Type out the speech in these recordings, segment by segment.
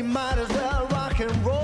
we might as well rock and roll.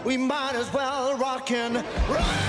We might as well rock and roll.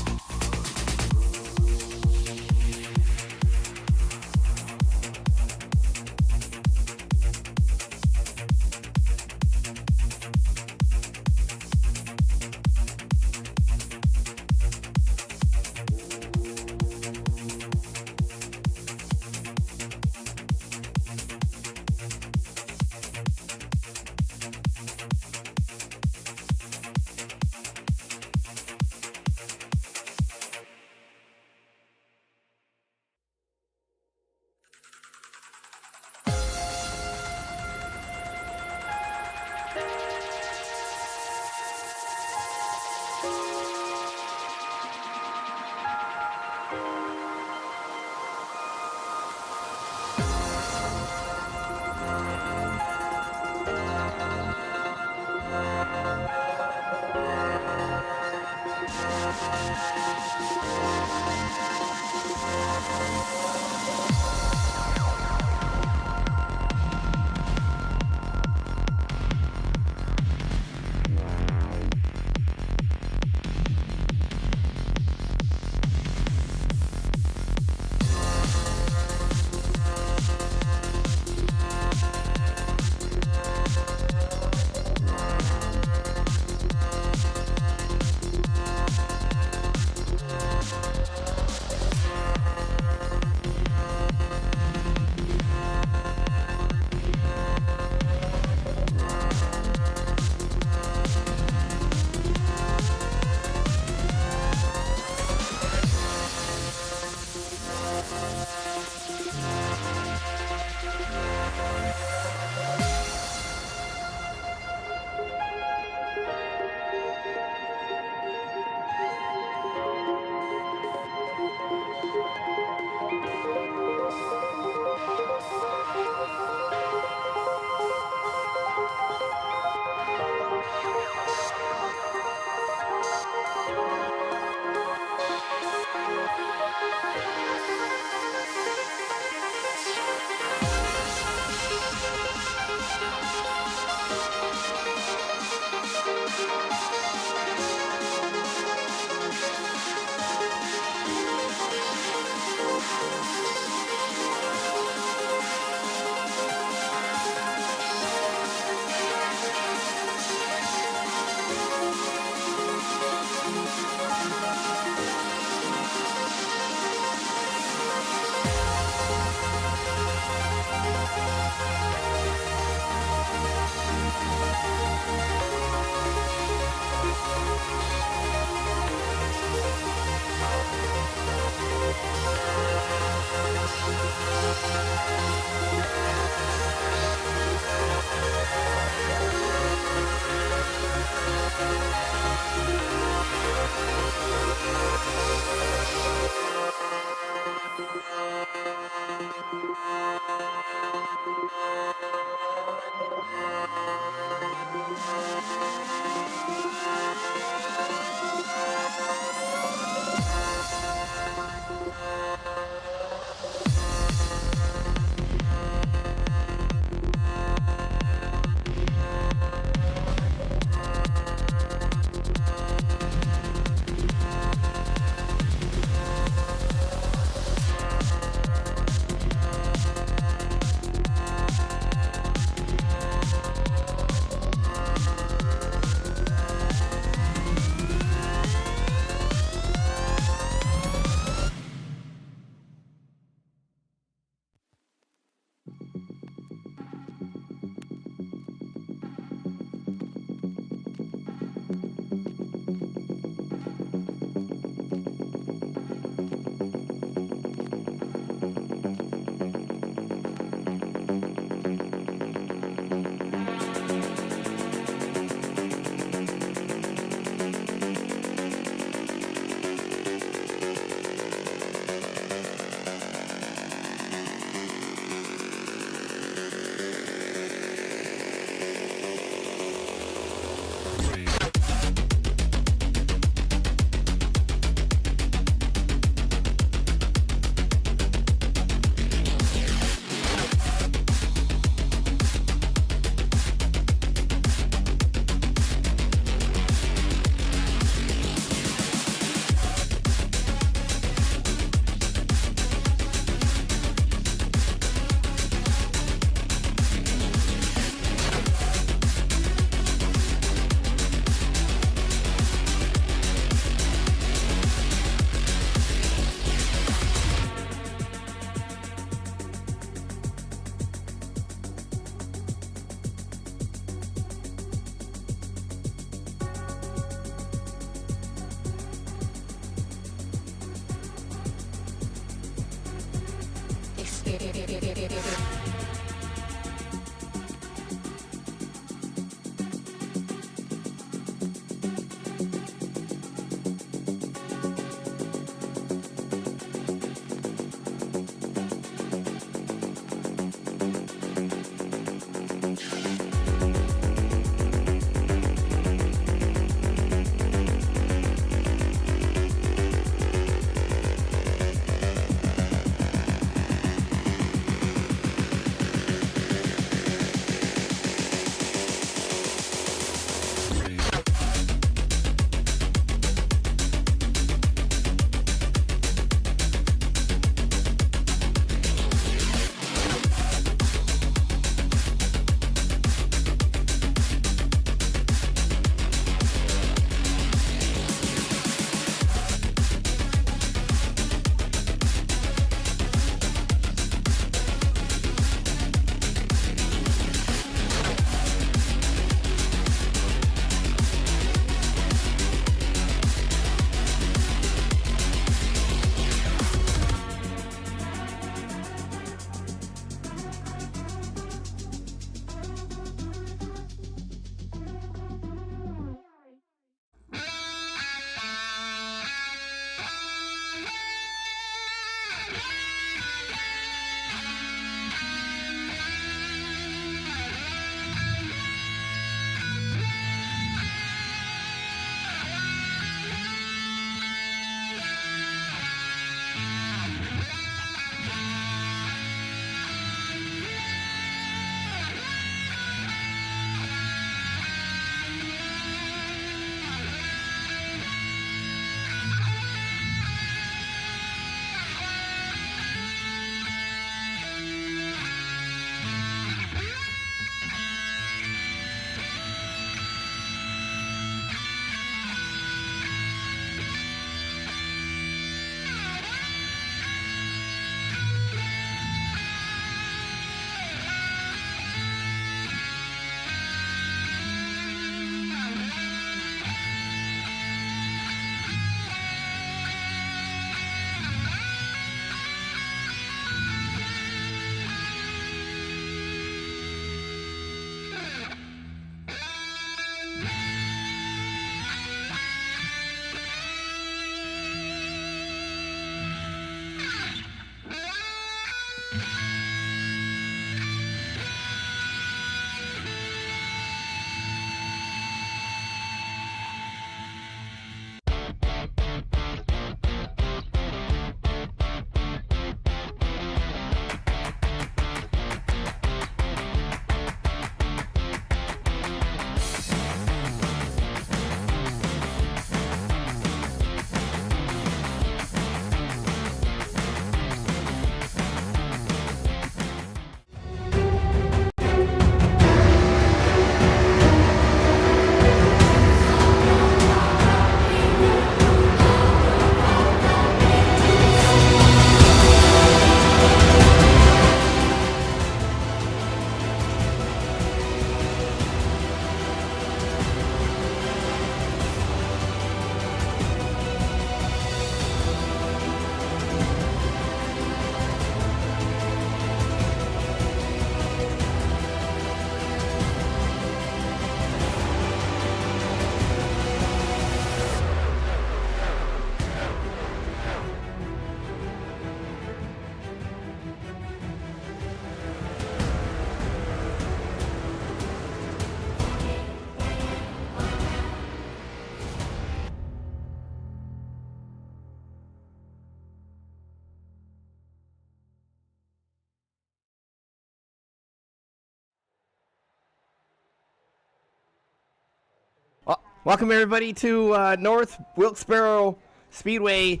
Welcome everybody to North Wilkesboro Speedway.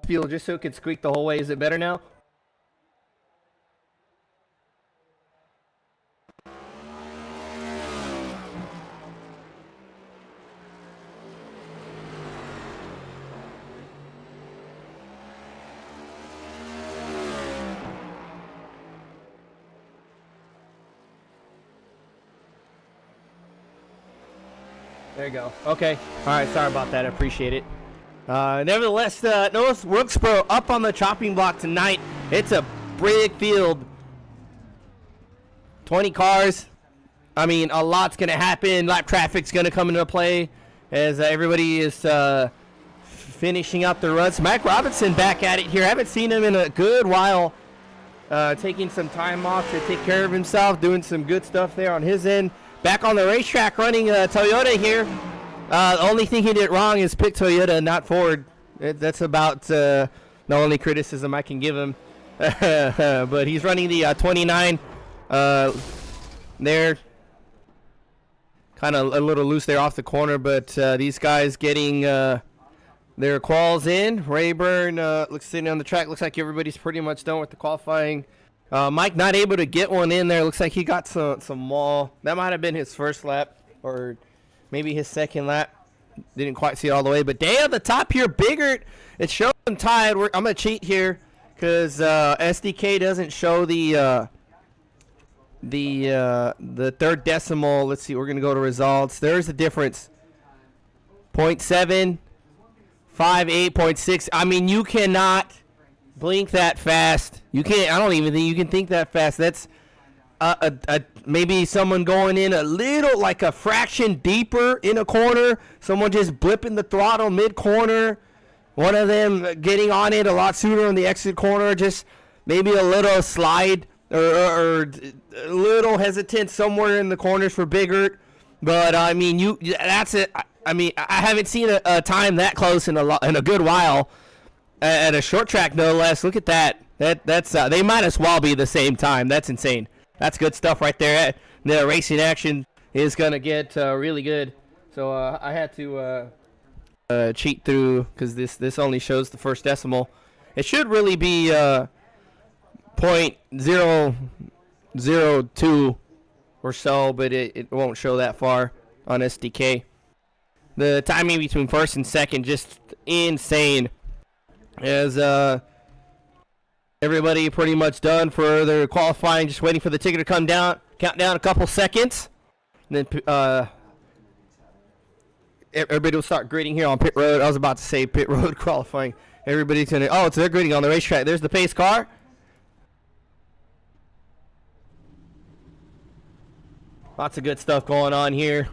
fuel just so it could squeak the whole way. Is it better now? There you go. Okay. All right. Sorry about that. I appreciate it. Nevertheless, North Wilkesboro up on the chopping block tonight. It's a big field. 20 cars. I mean, a lot's going to happen. Lap traffic's going to come into play as everybody is finishing up their runs. Mike Robinson back at it here. I haven't seen him in a good while. Taking some time off to take care of himself, doing some good stuff there on his end. Back on the racetrack running Toyota here. The only thing he did wrong is pick Toyota, not Ford. That's about the only criticism I can give him. But he's running the 29 there. Kind of a little loose there off the corner, but these guys getting their quals in. Rayburn looks sitting on the track. Looks like everybody's pretty much done with the qualifying. Mike not able to get one in there. Looks like he got some wall. That might have been his first lap or maybe his second lap. Didn't quite see it all the way. But day at the top here, Biggert. It shows him tied. I'm going to cheat here because SDK doesn't show the third decimal. Let's see. We're going to go to results. There's the difference. 0.7, 5.8, 0.6. I mean, you cannot blink that fast. You can't. I don't even think you can think that fast. That's maybe someone going in a little, like a fraction deeper in a corner. Someone just blipping the throttle mid-corner. One of them getting on it a lot sooner on the exit corner. Just maybe a little slide or a little hesitant somewhere in the corners for Biggert. But I mean, that's it. I mean, I haven't seen a time that close in a good while. At a short track, no less. Look at that. That's they might as well be the same time. That's insane. That's good stuff right there. The racing action is gonna get really good. So I had to cheat through because this only shows the first decimal. It should really be 0.002 or so, but it won't show that far on SDK. The timing between first and second just insane. As everybody pretty much done for their qualifying, just waiting for the ticker to come down, count down a couple seconds, and then everybody will start grading here on pit road. I was about to say pit road qualifying. Everybody's gonna, so they're grading on the racetrack. There's the pace car. Lots of good stuff going on here.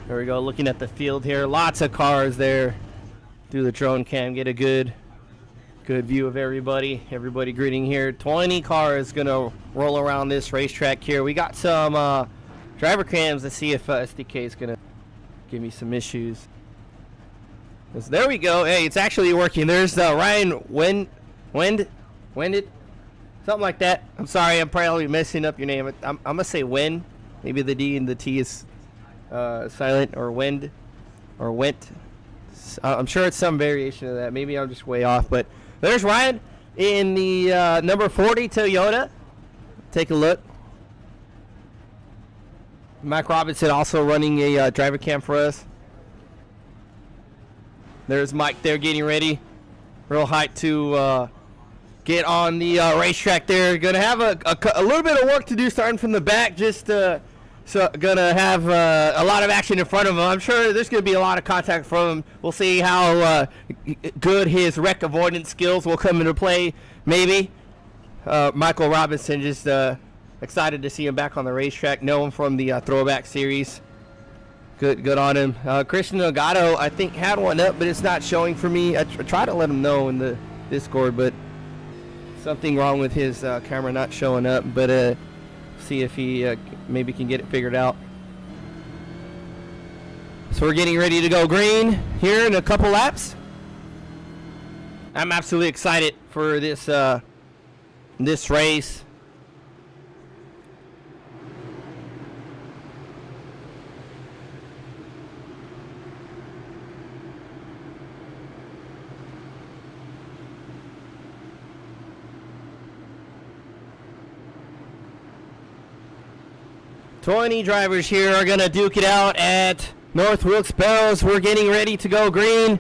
There we go, looking at the field here. Lots of cars there. Through the drone cam, get a good view of everybody. Everybody greeting here. 20 cars gonna roll around this racetrack here. We got some driver cams to see if SDK is gonna give me some issues. There we go. Hey, it's actually working. There's Ryan Wendit, something like that. I'm sorry, I'm probably messing up your name. I'm gonna say Wen. Maybe the D and the T is silent, or went. I'm sure it's some variation of that. Maybe I'm just way off, but there's Ryan in the number 40 Toyota. Take a look. Mike Robinson also running a driver cam for us. There's Mike there getting ready. Real hyped to get on the racetrack there. Going to have a little bit of work to do starting from the back. Just so gonna have a lot of action in front of him. I'm sure there's gonna be a lot of contact from him. We'll see how good his wreck avoidance skills will come into play. Maybe Michael Robinson, just excited to see him back on the racetrack. Know him from the Throwback Series. Good on him. Christian Delgado, I think, had one up, but it's not showing for me. I tried to let him know in the Discord, but something wrong with his camera not showing up. But see if he maybe can get it figured out. So we're getting ready to go green here in a couple laps. I'm absolutely excited for this this race. Twenty drivers here are gonna duke it out at North Wilkesboro. We're getting ready to go green.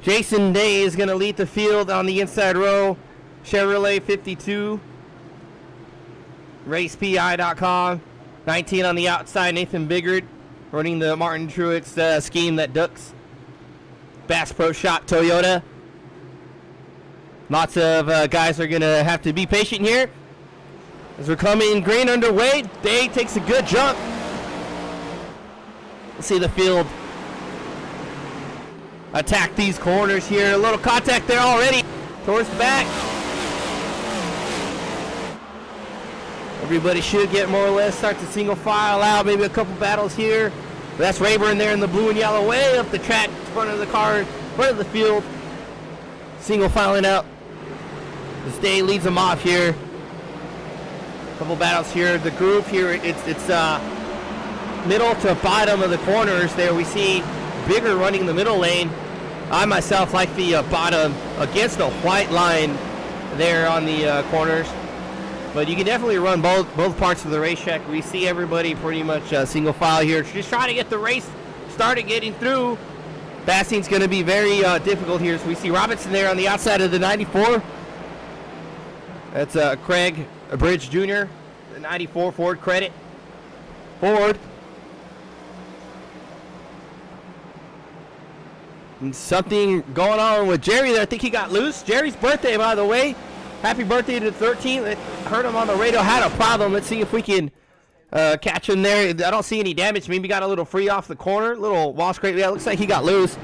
Jason Day is going to lead the field on the inside row. Chevrolet 52. RacePI.com. 19 on the outside. Nathan Biggert running the Martin Truex scheme that ducks. Bass Pro Shop Toyota. Lots of guys are going to have to be patient here. As we're coming green underway, Day takes a good jump. Let's see the field attack these corners here. A little contact there already towards the back. Everybody should get more or less start to single file out. Maybe a couple battles here. But that's Rayburn there in the blue and yellow way up the track, front of the car, front of the field. Single filing out. This Day leads them off here. Couple battles here. The groove here, it's middle to bottom of the corners there. We see Bigger running the middle lane. I myself like the bottom against the white line there on the corners. But you can definitely run both parts of the racetrack. We see everybody pretty much single file here. Just trying to get the race started, getting through. Passing's going to be very difficult here. So we see Robinson there on the outside of the 94. That's Craig Bridge Jr., the 94 Ford credit. Ford. And something going on with Jerry there. I think he got loose. Jerry's birthday, by the way. Happy birthday to the 13th. Heard him on the radio. Had a problem. Let's see if we can catch him there. I don't see any damage. Maybe got a little free off the corner. Little wall scrape. Yeah, looks like he got loose.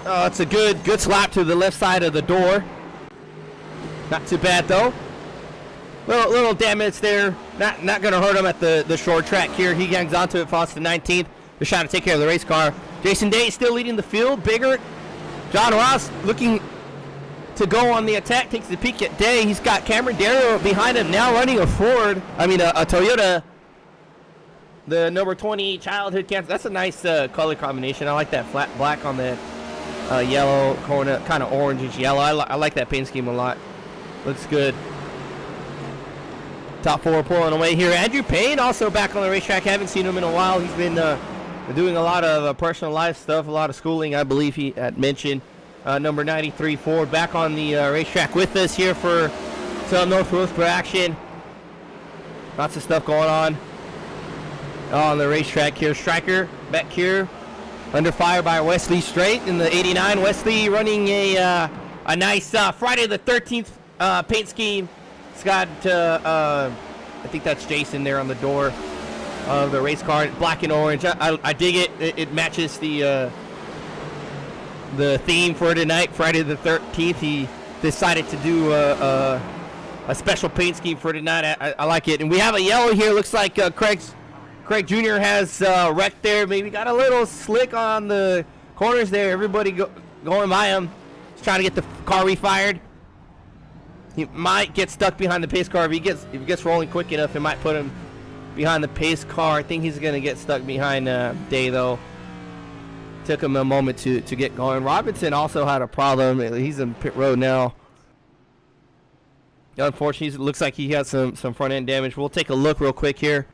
Oh, it's a good slap to the left side of the door. Not too bad though. Little damage there. Not going to hurt him at the short track here. He hangs onto it, falls to 19th. They're trying to take care of the race car. Jason Day still leading the field. Bigger. John Ross looking to go on the attack. Takes the peek at Day. He's got Cameron Darrow behind him now running a Ford. I mean a Toyota. The number 20 childhood cancer. That's a nice color combination. I like that flat black on the yellow corner, kind of orangish yellow. I like that paint scheme a lot. Looks good. Top four pulling away here. Andrew Payne also back on the racetrack. Haven't seen him in a while. He's been doing a lot of personal life stuff, a lot of schooling, I believe he had mentioned. Number 93 Ford back on the racetrack with us here for some North Wilkesboro action. Lots of stuff going on the racetrack here. Stryker back here under fire by Wesley Strait in the 89. Wesley running a nice Friday the 13th paint scheme. It's got, I think that's Jason there on the door of the race car, black and orange. I dig it. It matches the theme for tonight, Friday the 13th. He decided to do a special paint scheme for tonight. I like it. And we have a yellow here. Looks like Craig Jr. has wrecked there. Maybe got a little slick on the corners there. Everybody going by him. He's trying to get the car refired. He might get stuck behind the pace car. If he gets rolling quick enough, it might put him behind the pace car. I think he's going to get stuck behind Day, though. Took him a moment to get going. Robinson also had a problem. He's in pit road now. Unfortunately, it looks like he has some front-end damage. We'll take a look real quick here.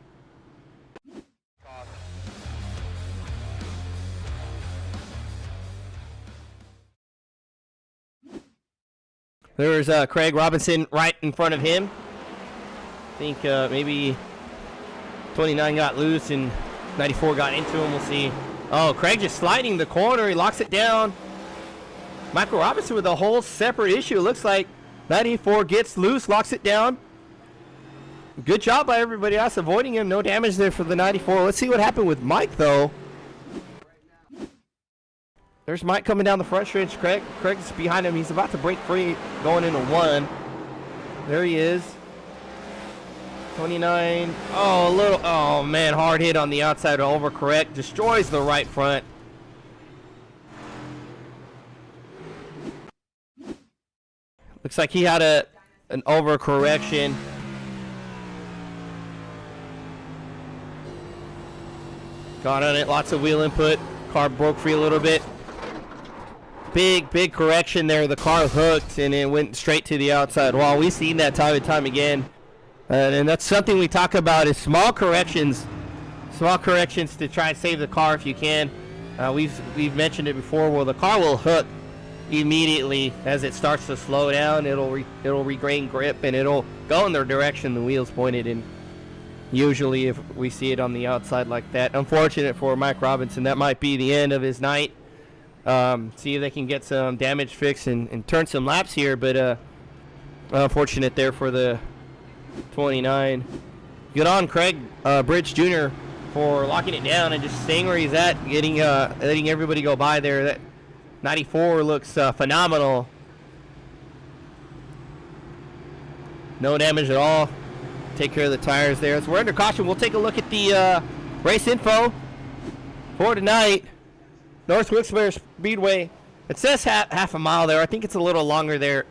There's Craig Robinson right in front of him. I think maybe 29 got loose and 94 got into him. We'll see. Oh, Craig just sliding the corner. He locks it down. Michael Robinson with a whole separate issue. It looks like 94 gets loose, locks it down. good job by everybody else avoiding him. No damage there for the 94. Let's see what happened with Mike, though. There's Mike coming down the front stretch. Craig's behind him. He's about to break free going into 1. There he is. 29. Oh, man. Hard hit on the outside to overcorrect. Destroys the right front. Looks like he had an overcorrection. Got on it. Lots of wheel input. Car broke free a little bit. Big correction there. The car hooked and it went straight to the outside wall. We've seen that time and time again. And that's something we talk about is small corrections to try and save the car if you can. We've mentioned it before. Well, the car will hook immediately as it starts to slow down. It'll regain grip and it'll go in the direction the wheel's pointed in. Usually, if we see it on the outside like that, unfortunate for Mike Robinson. That might be the end of his night. See if they can get some damage fixed and turn some laps here, but unfortunate there for the 29. Good on Craig Bridge Jr. for locking it down and just staying where he's at, letting everybody go by there. That 94 looks phenomenal. No damage at all. Take care of the tires there. So we're under caution. We'll take a look at the race info for tonight. North Wilkesboro Speedway. It says half a mile there. I think it's a little longer there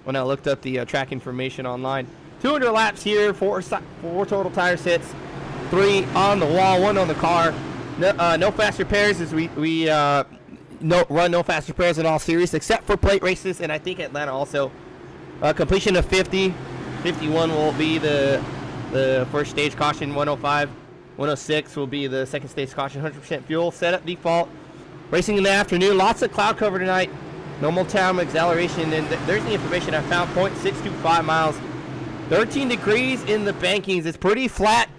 when I looked up the track information online. 200 laps here, four total tire sets, 3 on the wall, 1 on the car. No fast repairs as we run no fast repairs in all series except for plate races, and I think Atlanta also. Completion of 50. 51 will be the first stage caution. 105. 106 will be the second stage caution. 100% fuel. Setup default. Racing in the afternoon. Lots of cloud cover tonight. Normal time acceleration. And there's the information I found. 0.625 miles. 13 degrees in the bankings. It's pretty flat.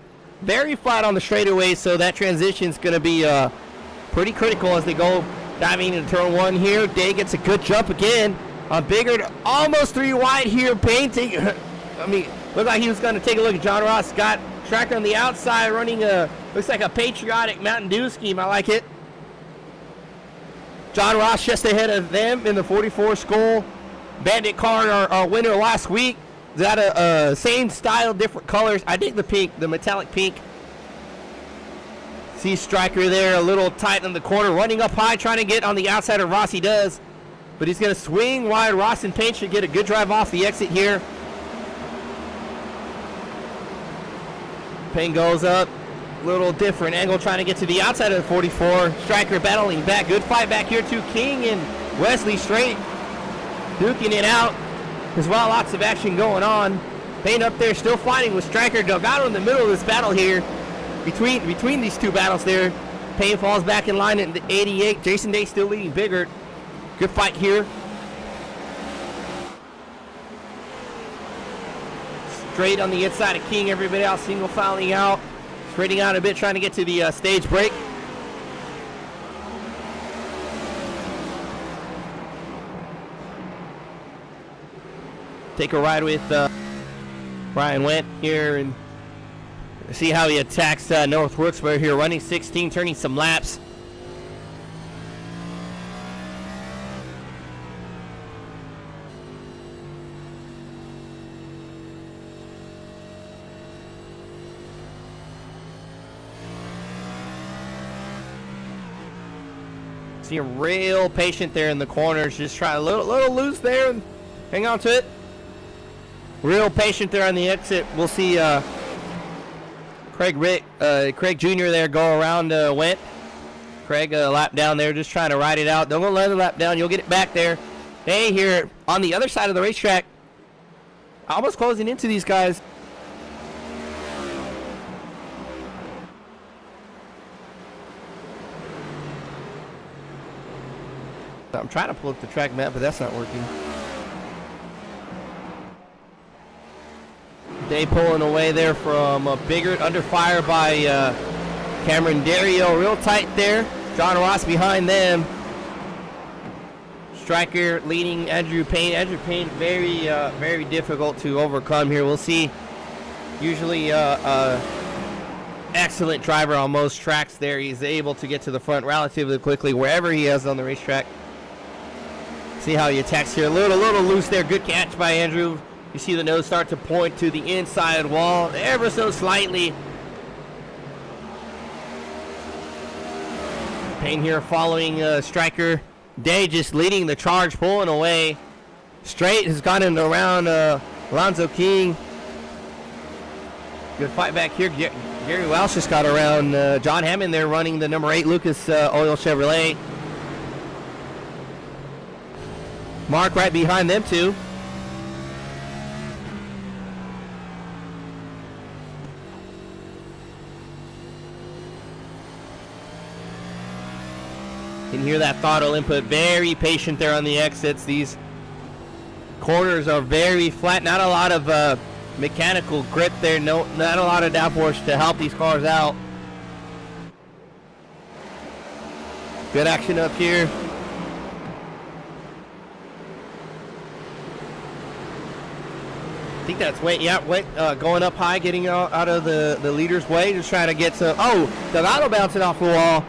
Very flat on the straightaways. So that transition is going to be pretty critical as they go diving into turn 1 here. Day gets a good jump again. On Biggert. Almost 3 wide here. Painting. I mean, looked like he was going to take a look at John Ross. Got Striker on the outside running looks like a patriotic Mountain Dew scheme. I like it. John Ross just ahead of them in the 44 Skull Bandit car, our winner last week. Is that a same style, different colors? I dig the pink, the metallic pink. See Striker there, a little tight in the corner, running up high, trying to get on the outside of Ross. He does, but he's going to swing wide. Ross and Payne should get a good drive off the exit here. Payne goes up, little different angle, trying to get to the outside of the 44. Striker battling back. Good fight back here to King and Wesley straight, duking it out as well. Lots of action going on. Payne up there still fighting with Striker. Delgado in the middle of this battle here. Between these two battles there. Payne falls back in line at the 88. Jason Day still leading Biggert. Good fight here. Straight on the inside of King. Everybody else single filing out. Spreading out a bit, trying to get to the stage break. Take a ride with Ryan Wendt here and see how he attacks North Wilkesboro here. Running 16, turning some laps. See him real patient there in the corners. Just try a little loose there and hang on to it. Real patient there on the exit. We'll see Craig Jr. there go around Wendt. Craig a lap down there, just trying to ride it out. Don't go let the lap down. You'll get it back there. Hey, here on the other side of the racetrack. Almost closing into these guys. I'm trying to pull up the track map, but that's not working. Day pulling away there from Biggert, under fire by Cameron Dario. Real tight there. John Ross behind them. Striker leading Andrew Payne. Andrew Payne very difficult to overcome here. We'll see Usually excellent driver on most tracks there. He's able to get to the front relatively quickly wherever he is on the racetrack. See how he attacks here. A little loose there. Good catch by Andrew. You see the nose start to point to the inside wall ever so slightly. Payne here following Striker. Day just leading the charge, pulling away. Straight has gotten around Alonzo King. Good fight back here. Gary Welsh just got around John Hammond there running the number 8 Lucas Oil Chevrolet. Mark right behind them two. Can hear that throttle input. Very patient there on the exits. These corners are very flat. Not a lot of mechanical grip there. No, not a lot of downforce to help these cars out. Good action up here. I think that's going up high, getting out of the leader's way, just trying to get some. Oh, Delgado bouncing off the wall.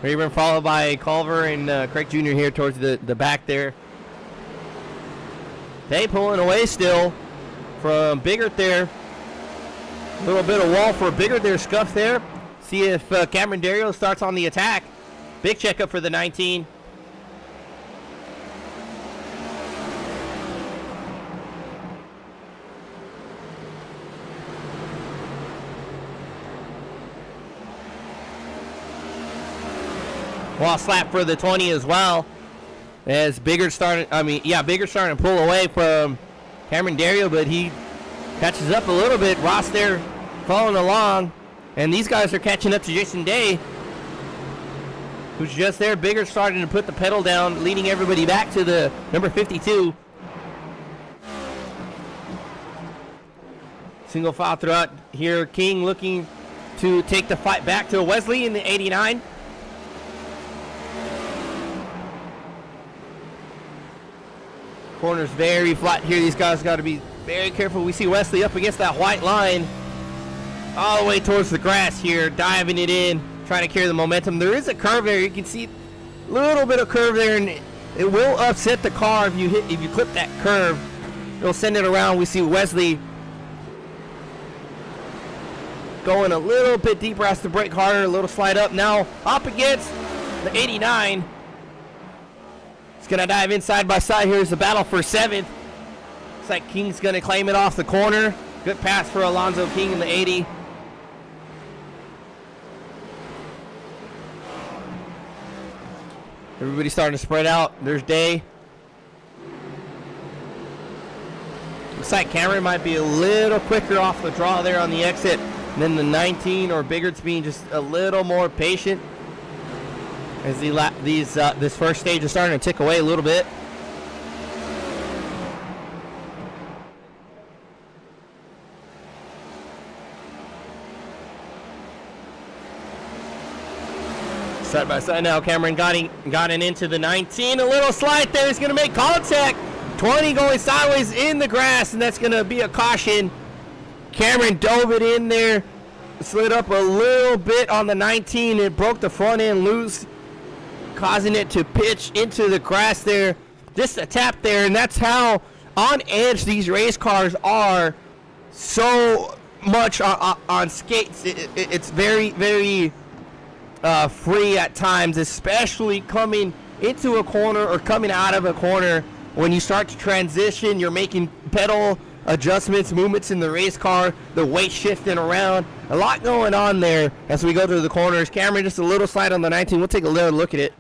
Rayburn followed by Culver and Craig Jr. here towards the back there. They pulling away still from Biggert there. A little bit of wall for Biggert there, scuff there. See if Cameron Dario starts on the attack. Big checkup for the 19. Wall slap for the 20 as well. As Biggert's starting to pull away from Cameron Dario, but he catches up a little bit. Ross there following along. And these guys are catching up to Jason Day, who's just there. Biggert's starting to put the pedal down, leading everybody back to the number 52. Single file throughout here. King looking to take the fight back to Wesley in the 89. Corner's very flat here. These guys got to be very careful. We see Wesley up against that white line all the way towards the grass here, diving it in, trying to carry the momentum. There is a curve there. You can see a little bit of curve there, and it will upset the car if you clip that curve. It'll send it around. We see Wesley going a little bit deeper, has to brake harder, a little slide up. Now up against the 89. It's going to dive in side by side. Here's the battle for 7th. Looks like King's going to claim it off the corner. Good pass for Alonzo King in the 80. Everybody's starting to spread out. There's Day. Looks like Cameron might be a little quicker off the draw there on the exit than the 19, or Biggert's being just a little more patient as this first stage is starting to tick away a little bit. Side by side now, Cameron gotten into the 19. A little slide there. He's going to make contact. 20 going sideways in the grass, and that's going to be a caution. Cameron dove it in there, slid up a little bit on the 19. It broke the front end loose, causing it to pitch into the grass there. Just a tap there, and that's how on edge these race cars are. So much on skates. It's very, very free at times, especially coming into a corner or coming out of a corner. When you start to transition, you're making pedal adjustments, movements in the race car, the weight shifting around. A lot going on there as we go through the corners. Cameron, just a little slide on the 19. We'll take a little look at it.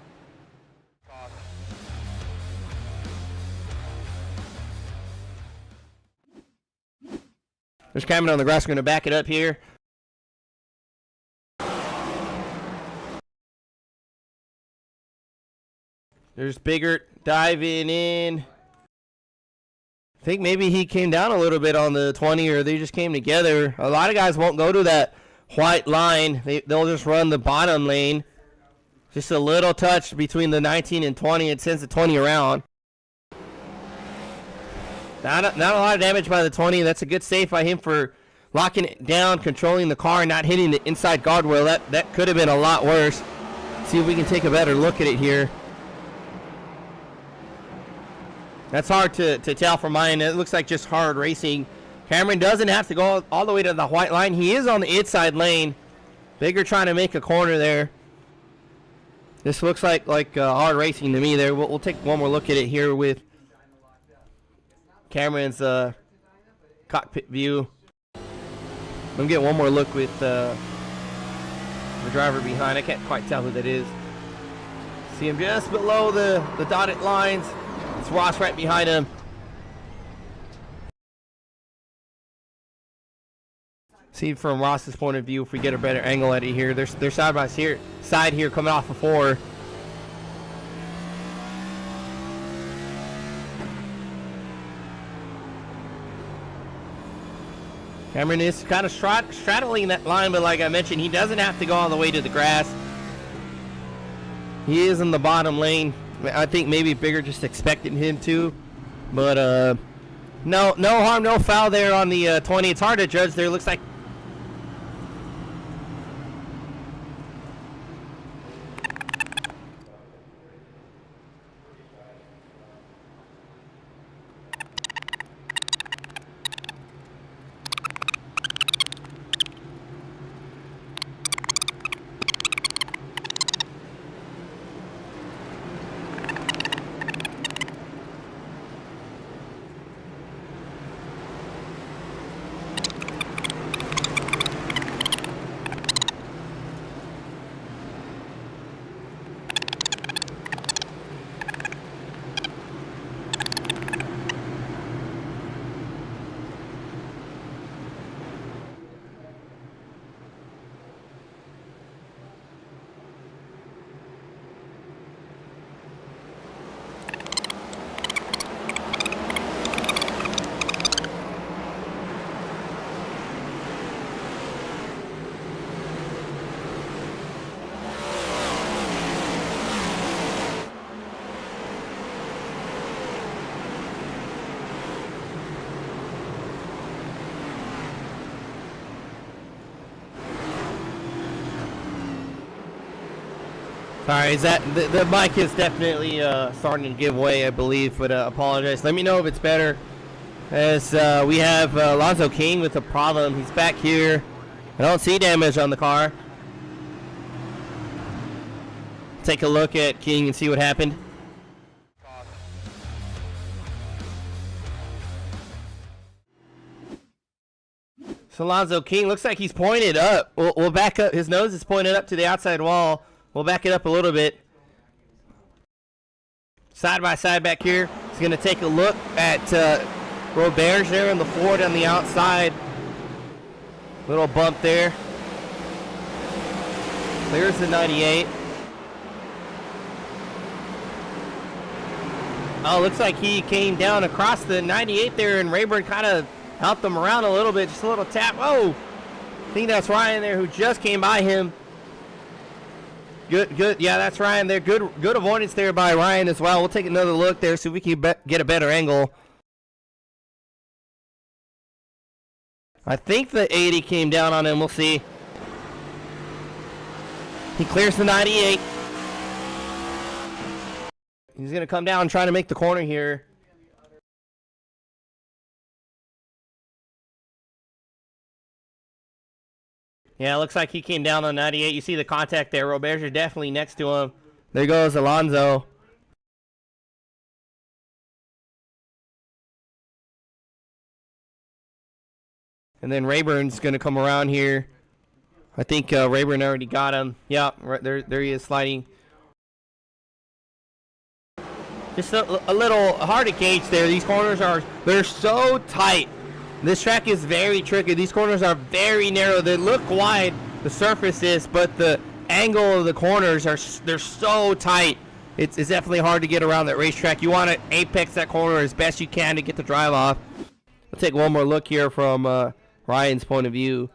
There's Cameron on the grass. We're going to back it up here. There's Biggert diving in. I think maybe he came down a little bit on the 20, or they just came together. A lot of guys won't go to that white line. They'll just run the bottom lane. Just a little touch between the 19 and 20. It sends the 20 around. Not a lot of damage by the 20. That's a good save by him for locking it down, controlling the car, and not hitting the inside guardrail. That could have been a lot worse. See if we can take a better look at it here. That's hard to tell from mine. It looks like just hard racing. Cameron doesn't have to go all the way to the white line. He is on the inside lane. Bigger trying to make a corner there. This looks like hard racing to me there. We'll take one more look at it here with Cameron's cockpit view. Let me get one more look with the driver behind. I can't quite tell who that is. See him just below the dotted lines. It's Ross right behind him. See from Ross's point of view if we get a better angle at it here. They're side by side here coming off of 4. Cameron is kind of straddling that line, but like I mentioned, he doesn't have to go all the way to the grass. He is in the bottom lane. I think maybe Bigger just expected him to, but no harm, no foul there on the 20. It's hard to judge there. Looks like sorry, is that the mic is definitely starting to give way, I believe, but apologize. Let me know if it's better. As we have Alonzo King with a problem. He's back here. I don't see damage on the car. Take a look at King and see what happened. So Alonzo King looks like he's pointed up. We'll back up. His nose is pointed up to the outside wall. We'll back it up a little bit. Side by side back here. He's going to take a look at Robert's there in the Ford on the outside. Little bump there. Clears the 98. Oh, looks like he came down across the 98 there, and Rayburn kind of helped him around a little bit. Just a little tap. Oh, I think that's Ryan there who just came by him. Good. Yeah, that's Ryan there. Good avoidance there by Ryan as well. We'll take another look there so we can get a better angle. I think the 80 came down on him. We'll see. He clears the 98. He's going to come down and try to make the corner here. Yeah, it looks like he came down on 98. You see the contact there. Robert's are definitely next to him. There goes Alonzo. And then Rayburn's going to come around here. I think Rayburn already got him. Yeah, right there he is sliding. Just a little hard to gauge there. These corners they're so tight. This track is very tricky. These corners are very narrow. They look wide, the surface is, but the angle of the corners they're so tight. It's definitely hard to get around that racetrack. You want to apex that corner as best you can to get the drive off. We'll take one more look here from Ryan's point of view.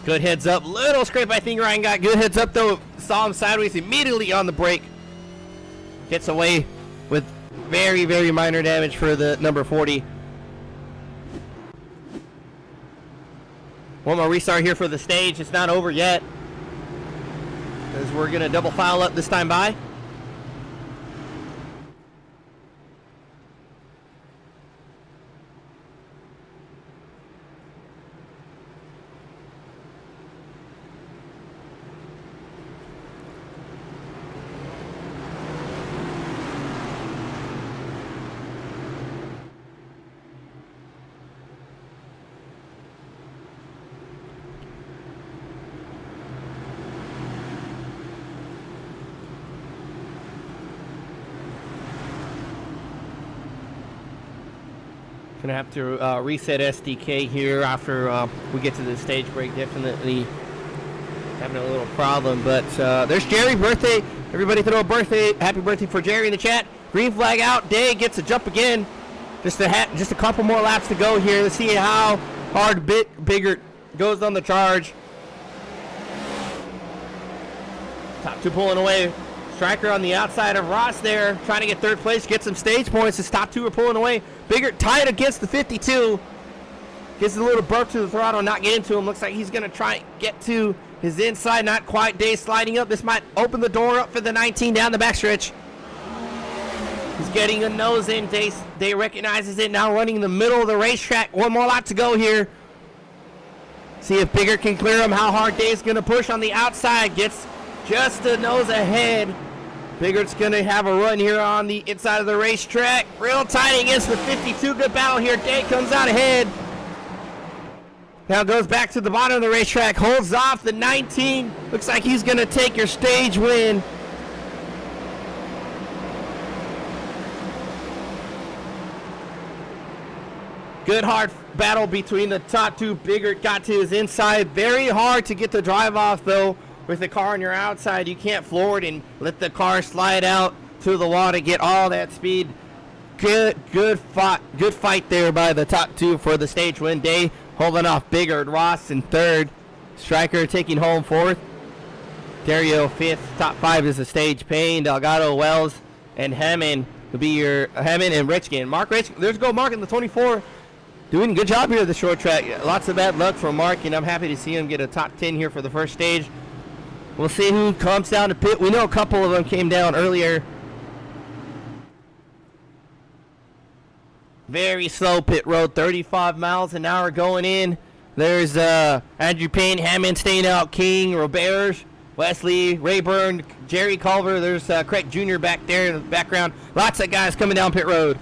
Good heads up. Little scrape. I think Ryan got good heads up, though. Saw him sideways immediately on the brake. Gets away with very, very minor damage for the number 40. One more restart here for the stage. It's not over yet, as we're going to double file up this time by. Gonna have to reset SDK here after we get to the stage break. Definitely having a little problem, but there's Jerry. Birthday! Everybody throw a birthday, happy birthday for Jerry in the chat. Green flag out. Day gets a jump again. Just a couple more laps to go here. Let's see how hard Bigger goes on the charge. Top two pulling away. Striker on the outside of Ross there, trying to get third place, get some stage points. His top two are pulling away. Bigger tied against the 52. Gets a little burp to the throttle, not get into him. Looks like he's going to try and get to his inside. Not quite. Day sliding up. This might open the door up for the 19 down the backstretch. He's getting a nose in. Day recognizes it. Now running in the middle of the racetrack. One more lap to go here. See if Bigger can clear him. How hard Day's going to push on the outside. Gets just a nose ahead. Biggert's going to have a run here on the inside of the racetrack. Real tight against the 52. Good battle here. Day comes out ahead. Now goes back to the bottom of the racetrack. Holds off the 19. Looks like he's going to take your stage win. Good hard battle between the top two. Biggert got to his inside. Very hard to get the drive off, though. With the car on your outside, you can't floor it and let the car slide out to the wall to get all that speed. Good fight there by the top two for the stage win. Day holding off Biggert. Ross in third. Striker taking home fourth. Dario fifth. Top five is the stage. Payne, Delgado, Wells, and Hammond will be your Hammond and Richkin. Mark Richkin. There's go Mark in the 24. Doing a good job here at the short track. Lots of bad luck for Mark, and I'm happy to see him get a top 10 here for the first stage. We'll see who comes down to pit. We know a couple of them came down earlier. Very slow pit road, 35 miles an hour going in. There's Andrew Payne, Hammond staying out, King, Robert, Wesley, Rayburn, Jerry Culver. There's Craig Jr. back there in the background. Lots of guys coming down pit road.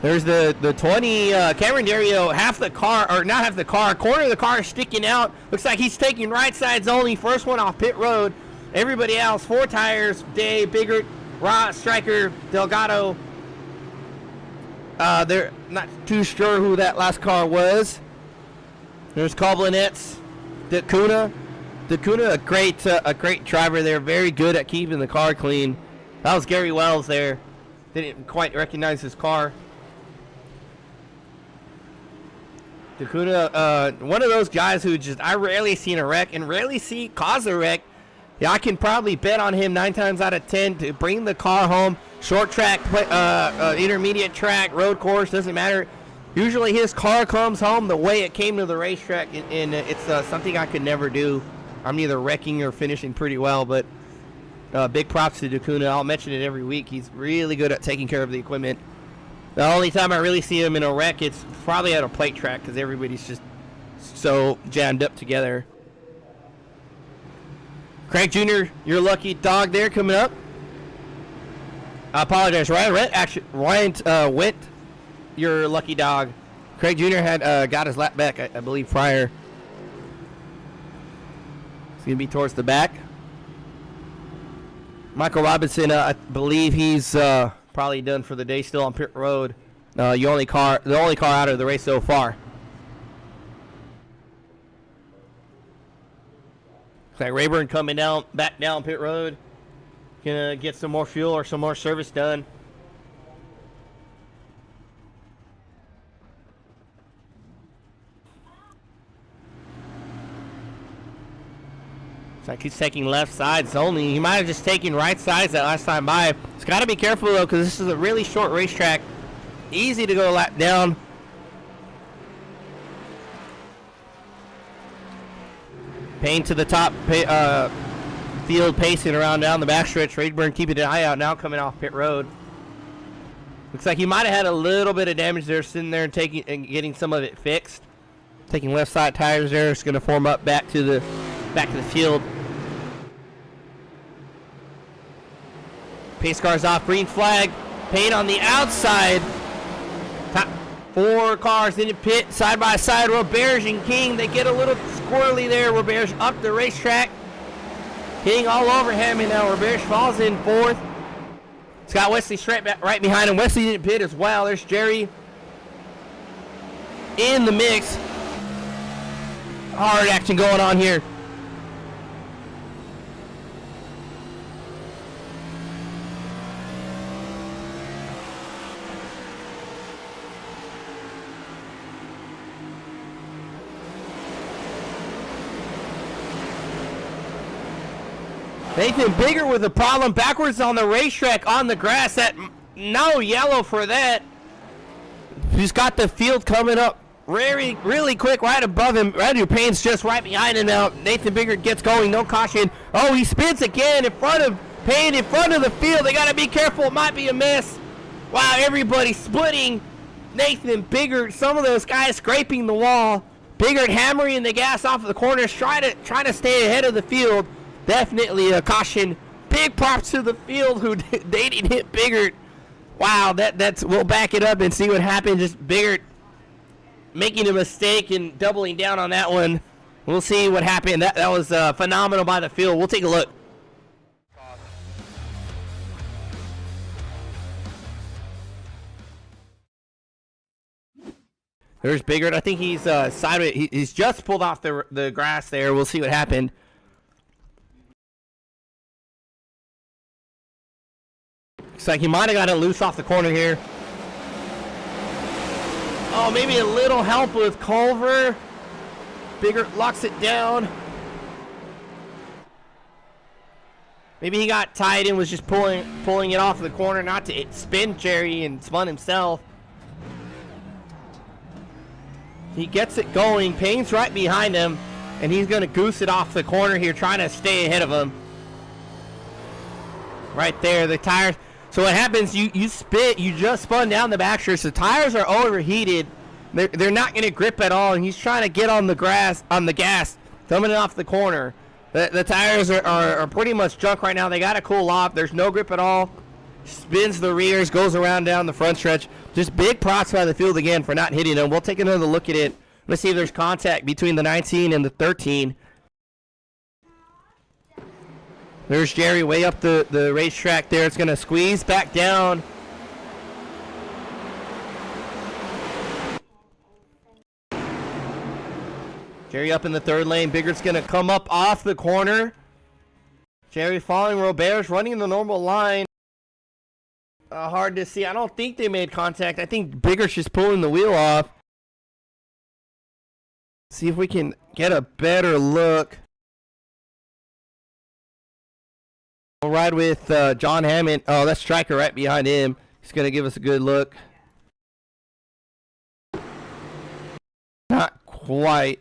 There's the 20, Cameron Dario, half the car, or not half the car, corner of the car is sticking out. Looks like he's taking right sides only. First one off pit road. Everybody else, four tires, Day, Biggert, Ross, Striker, Delgado. They're not too sure who that last car was. There's Koblenetz, Dacuna. Dacuna, a great driver there, very good at keeping the car clean. That was Gary Wells there. Didn't quite recognize his car. Dacuna, one of those guys who just, I rarely seen a wreck and rarely see cause a wreck. Yeah, I can probably bet on him 9 times out of 10 to bring the car home. Short track, intermediate track, road course, doesn't matter. Usually his car comes home the way it came to the racetrack, and it's something I could never do. I'm either wrecking or finishing pretty well, but big props to Dacuna. I'll mention it every week. He's really good at taking care of the equipment. The only time I really see him in a wreck, it's probably at a plate track because everybody's just so jammed up together. Craig Jr., your lucky dog there coming up. I apologize. Ryan Witt, your lucky dog. Craig Jr. had got his lap back, I believe, prior. It's going to be towards the back. Michael Robinson, I believe he's probably done for the day, still on pit road. The only car out of the race so far. Looks like Rayburn coming back down pit road. Gonna get some more fuel or some more service done. Looks like he's taking left sides only. He might have just taken right sides that last time by. He's got to be careful, though, because this is a really short racetrack. Easy to go lap down. Payne to the top field, pacing around down the backstretch. Rayburn keeping an eye out now coming off pit road. Looks like he might have had a little bit of damage there, sitting there and getting some of it fixed. Taking left side tires there. It's going to form up back to the field. Pace car's off, green flag. Payne on the outside. Top 4 cars in the pit, side by side. Roberge and King, they get a little squirrely there. Roberge up the racetrack. King all over him, and now Roberge falls in 4th. Scott Wesley straight back, right behind him. Wesley didn't pit as well. There's Jerry in the mix. Hard action going on here. Nathan Bigger with a problem backwards on the racetrack on the grass. That no yellow for that. He's got the field coming up really quick right above him. Andrew Payne's just right behind him now. Nathan Bigger gets going, no caution. Oh, he spins again in front of Payne, in front of the field. They got to be careful. It might be a miss. Wow, everybody splitting. Nathan Bigger, some of those guys scraping the wall. Bigger hammering the gas off of the corners, trying to stay ahead of the field. Definitely a caution. Big props to the field who they didn't hit Biggert. Wow, we'll back it up and see what happened. Just Biggert making a mistake and doubling down on that one. We'll see what happened. That was phenomenal by the field. We'll take a look. There's Biggert. I think he's sideways. He's just pulled off the grass there. We'll see what happened. Looks like he might have got it loose off the corner here. Oh, maybe a little help with Culver. Biggert locks it down. Maybe he got tied and was just pulling it off the corner, not to spin Jerry and spun himself. He gets it going. Payne's right behind him, and he's going to goose it off the corner here, trying to stay ahead of him. Right there, the tires. So what happens, you just spun down the backstretch. The tires are overheated. They're not going to grip at all, and he's trying to get on the gas, coming off the corner. The tires are pretty much junk right now. They got to cool off. There's no grip at all. Spins the rears, goes around down the front stretch. Just big props by the field again for not hitting them. We'll take another look at it. Let's see if there's contact between the 19 and the 13. There's Jerry way up the racetrack there. It's going to squeeze back down. Jerry up in the 3rd lane. Biggert's going to come up off the corner. Jerry following Roberge, running the normal line. Hard to see. I don't think they made contact. I think Biggert's just pulling the wheel off. See if we can get a better look. We'll ride with John Hammond. Oh, that's Stryker right behind him. He's going to give us a good look. Not quite.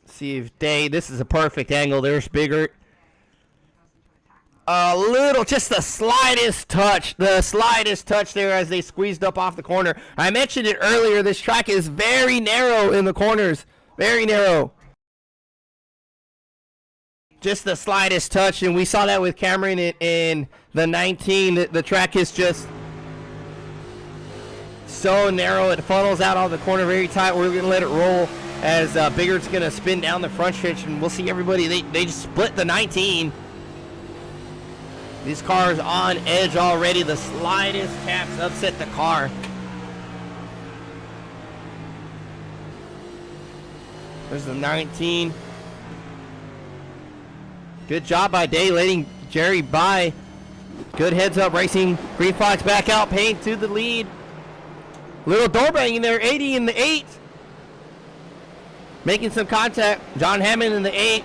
See if this is a perfect angle. There's Biggert. A little, just the slightest touch there as they squeezed up off the corner. I mentioned it earlier. This track is very narrow in the corners. Very narrow. Just the slightest touch, and we saw that with Cameron in the 19. The track is just so narrow. It funnels out on the corner very tight. We're going to let it roll as Biggert's going to spin down the front stretch, and we'll see everybody. They just split the 19. These cars on edge already. The slightest taps upset the car. There's the 19. Good job by Day letting Jerry by. Good heads up racing. Green flags back out. Payne to the lead. Little door banging there. 80 in the 8. Making some contact. John Hammond in the 8.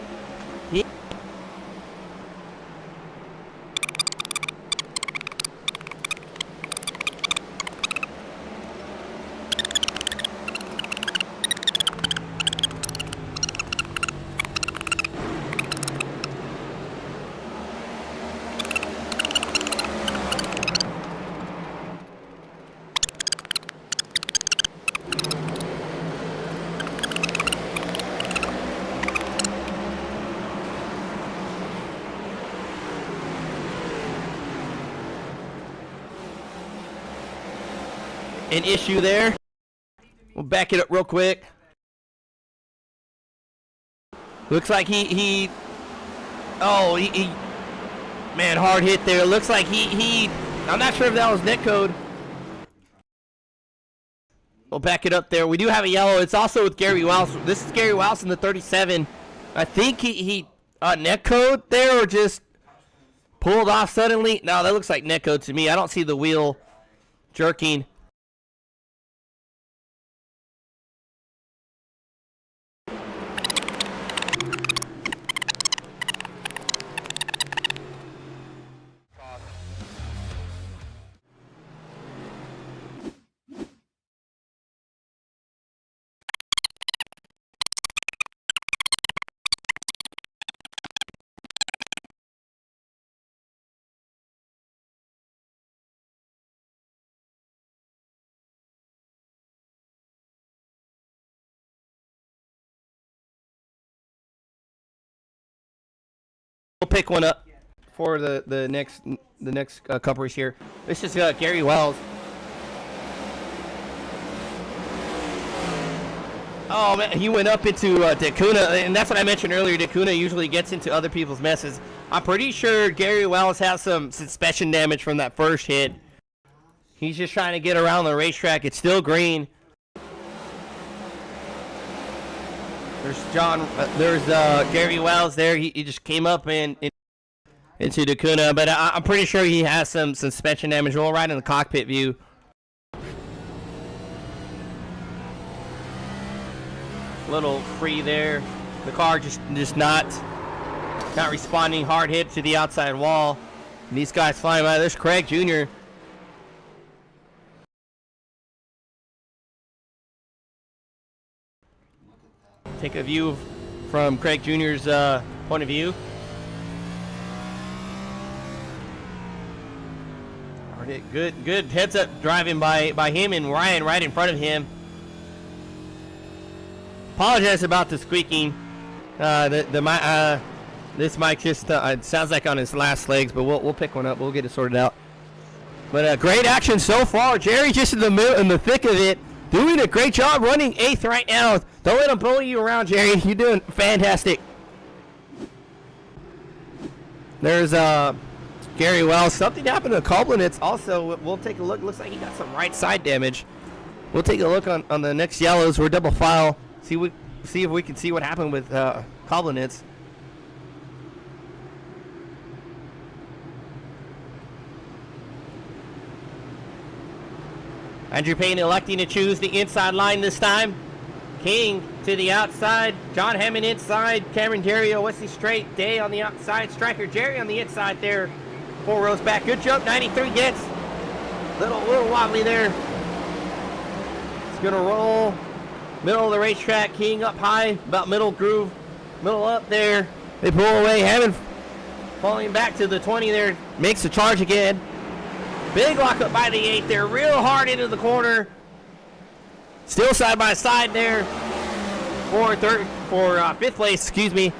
an issue there. We'll back it up real quick. Looks like he man, hard hit there. Looks like I'm not sure if that was net code. We'll back it up there. We do have a yellow. It's also with Gary Wells. This is Gary Wells in the 37. I think he net code there or just pulled off suddenly. No, that looks like net code to me. I don't see the wheel jerking. We'll pick one up for the next couple race here. This is Gary Wells. Oh man, he went up into Dacuna, and that's what I mentioned earlier. Dacuna usually gets into other people's messes. I'm pretty sure Gary Wells has some suspension damage from that first hit. He's just trying to get around the racetrack. It's still green. There's Gary Wells there. He just came up into Dacuna, but I'm pretty sure he has some suspension damage. We'll ride in the cockpit view. Little free there. The car just not responding. Hard hit to the outside wall. And these guys flying by. There's Craig Jr. Take a view from Craig Jr.'s point of view. Good heads up driving by him and Ryan right in front of him. Apologize about the squeaking. This mic just it sounds like on his last legs, but we'll pick one up. We'll get it sorted out. But great action so far. Jerry just in the thick of it. Doing a great job running 8th right now. Don't let him bully you around, Jerry. You're doing fantastic. There's Gary Wells. Something happened to Koblenitz also. We'll take a look. Looks like he got some right side damage. We'll take a look on the next yellows. We're double file. See if we can see what happened with Koblenitz. Andrew Payne electing to choose the inside line this time. King to the outside. John Hammond inside. Cameron Dario, Wesley Straight. Day on the outside. Striker Jerry on the inside there. 4 rows back. Good jump. 93 gets. Little wobbly there. It's going to roll. Middle of the racetrack. King up high. About middle groove. Middle up there. They pull away. Hammond falling back to the 20 there. Makes the charge again. Big lock up by the 8 there, real hard into the corner. Still side by side there for 5th place, excuse me.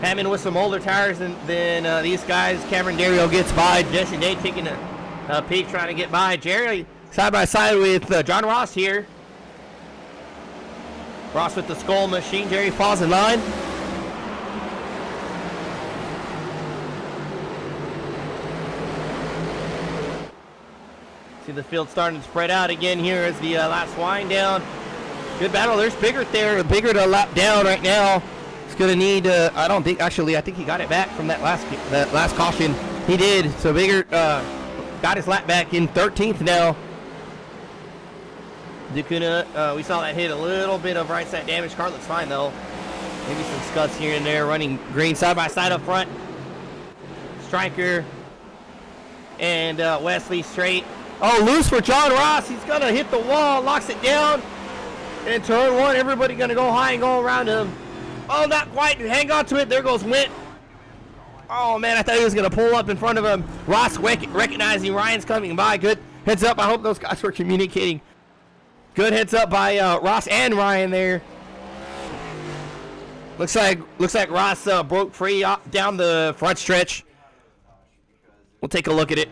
Hammond with some older tires than these guys. Cameron Dario gets by. Jesse Day taking a peek, trying to get by. Jerry side by side with John Ross here. Ross with the skull machine. Jerry falls in line. See the field starting to spread out again here as the last wind down. Good battle. There's Biggert there. Biggert a lap down right now. It's going to need, I think he got it back from that last caution. He did. So Biggert got his lap back in 13th now. Dacuna, we saw that hit a little bit of right side damage. Car looks fine though. Maybe some scuds here and there. Running green side by side up front. Striker and Wesley Straight. Oh, loose for John Ross. He's going to hit the wall, locks it down. And turn 1, everybody going to go high and go around him. Oh, not quite. Hang on to it. There goes Wint. Oh, man, I thought he was going to pull up in front of him. Ross recognizing Ryan's coming by. Good heads up. I hope those guys were communicating. Good heads up by Ross and Ryan there. Looks like Ross broke free down the front stretch. We'll take a look at it.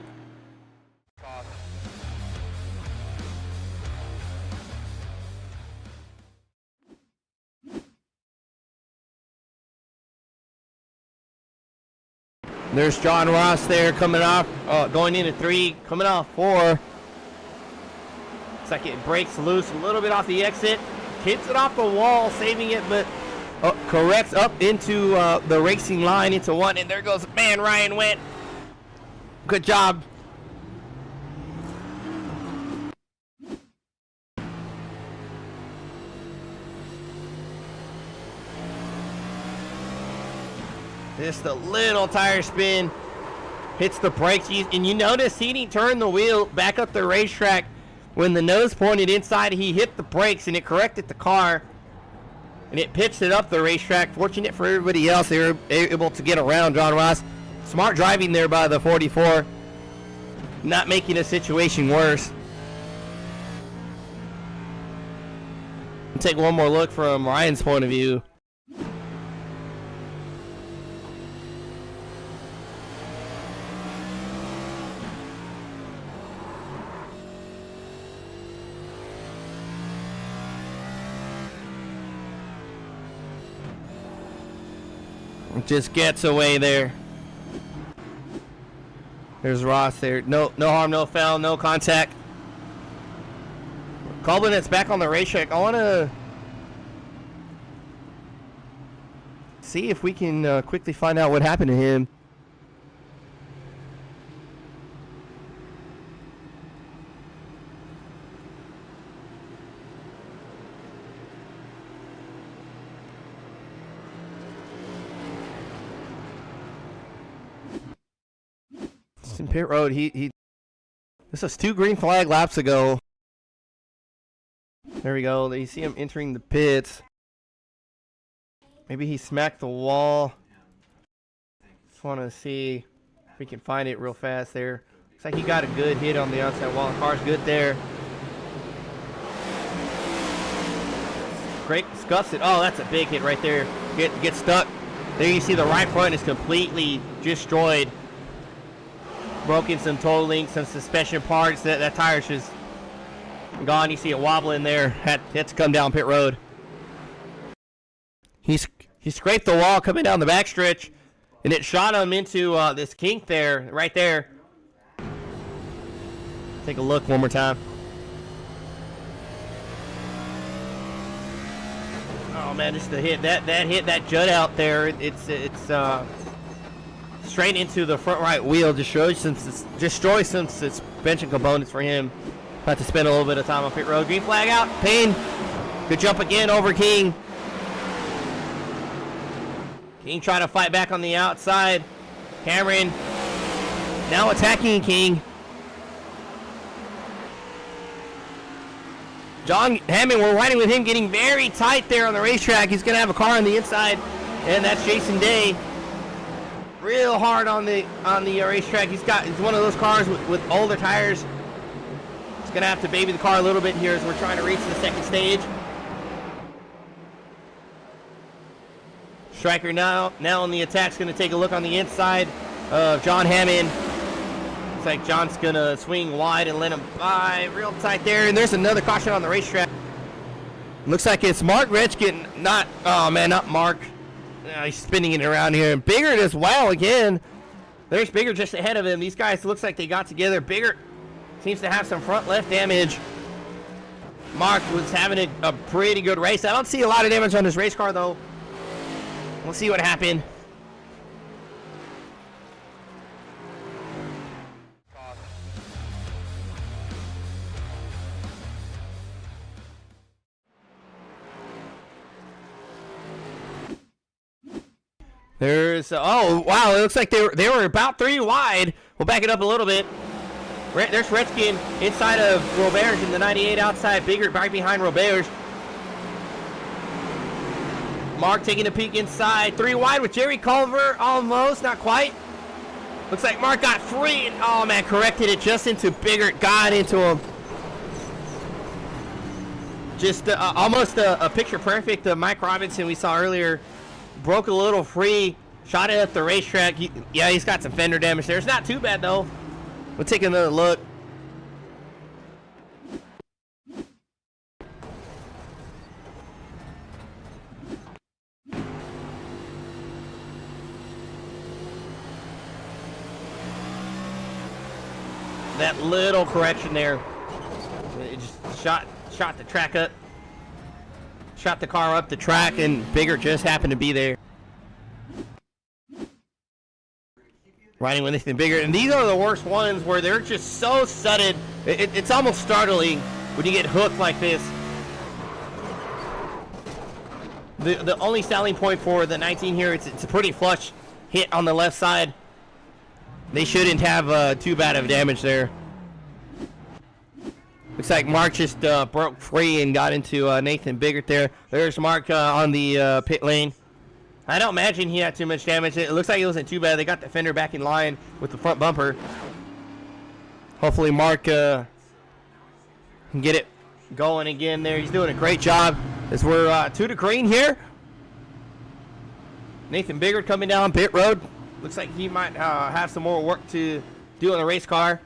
There's John Ross there coming off, going into 3, coming off 4. Looks like it breaks loose a little bit off the exit. Hits it off the wall, saving it, but corrects up into the racing line into 1. And there goes, man, Ryan went. Good job. Just a little tire spin, hits the brakes, and you notice he didn't turn the wheel back up the racetrack. When the nose pointed inside, he hit the brakes and it corrected the car, and it pitched it up the racetrack. Fortunate for everybody else, they were able to get around John Ross. Smart driving there by the 44, not making the situation worse. We'll take one more look from Ryan's point of view. Just gets away there. There's Ross there. No harm, no foul, no contact. Colbinet's back on the racetrack. I want to see if we can quickly find out what happened to him. In pit road, this was 2 green flag laps ago. There we go. You see him entering the pits. Maybe he smacked the wall. Just want to see if we can find it real fast there. Looks like he got a good hit on the outside wall. The car's good there. Great, scuffs it. Oh, that's a big hit right there. Get stuck. There you see the right front is completely destroyed. Broken some toe links, some suspension parts. That tire's just gone. You see it wobbling there. Had to come down pit road. He scraped the wall coming down the backstretch, and it shot him into this kink there, right there. Take a look one more time. Oh man, just the hit that hit that jut out there. It's straight into the front right wheel. Destroys some suspension components for him. Had to spend a little bit of time on pit road. Green flag out. Payne. Good jump again over King. King trying to fight back on the outside. Cameron now attacking King. John Hammond, we're riding with him, getting very tight there on the racetrack. He's going to have a car on the inside, and that's Jason Day. Real hard on the racetrack. He's one of those cars with older tires. He's gonna have to baby the car a little bit here as we're trying to reach the second stage. Striker now on the attack's gonna take a look on the inside of John Hammond. Looks like John's gonna swing wide and let him by real tight there. And there's another caution on the racetrack. Looks like it's Mark Retchkin, not Mark. He's spinning it around here. And Biggert as well again. There's Biggert just ahead of him. These guys looks like they got together. Biggert seems to have some front left damage. Mark was having a pretty good race. I don't see a lot of damage on this race car though. We'll see what happened. There's oh wow, it looks like they were about 3 wide. We'll back it up a little bit. There's Redskin inside of Roberts in the 98 outside. Biggert right behind Roberts. Mark taking a peek inside. 3 wide with Jerry Culver. Almost, not quite. Looks like Mark got free. And, oh man, corrected it just into Biggert. Got into him. Just almost a picture perfect of Mike Robinson we saw earlier. Broke a little free. Shot it at the racetrack. He's got some fender damage there. It's not too bad though. We'll take another look. that little correction there. It just shot the track up. Shot the car up the track, and Bigger just happened to be there. Riding with Nathan Bigger. And these are the worst ones where they're just so sudden. It's almost startling when you get hooked like this. The only selling point for the 19 here, it's a pretty flush hit on the left side. They shouldn't have too bad of damage there. Looks like Mark just broke free and got into Nathan Biggert there. There's Mark on the pit lane. I don't imagine he had too much damage. It looks like it wasn't too bad. They got the fender back in line with the front bumper. Hopefully Mark can get it going again there. He's doing a great job as we're to the green here. Nathan Biggert coming down pit road. Looks like he might have some more work to do on the race car.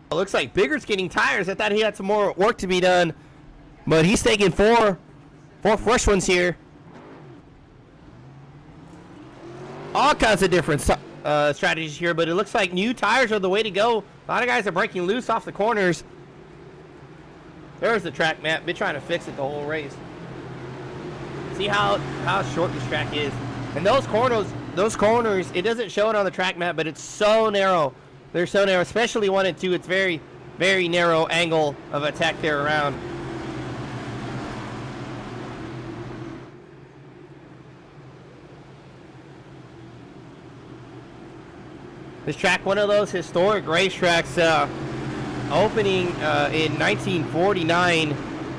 It looks like Biggert's getting tires. I thought he had some more work to be done, but he's taking four fresh ones here. All kinds of different strategies here, but it looks like new tires are the way to go. A lot of guys are breaking loose off the corners. There's the track map. Been trying to fix it the whole race. See how short this track is. And those corners, it doesn't show it on the track map, but it's so narrow. They're so narrow, especially 1 and 2. It's very, very narrow angle of attack there around. This track, one of those historic racetracks, opening in 1949,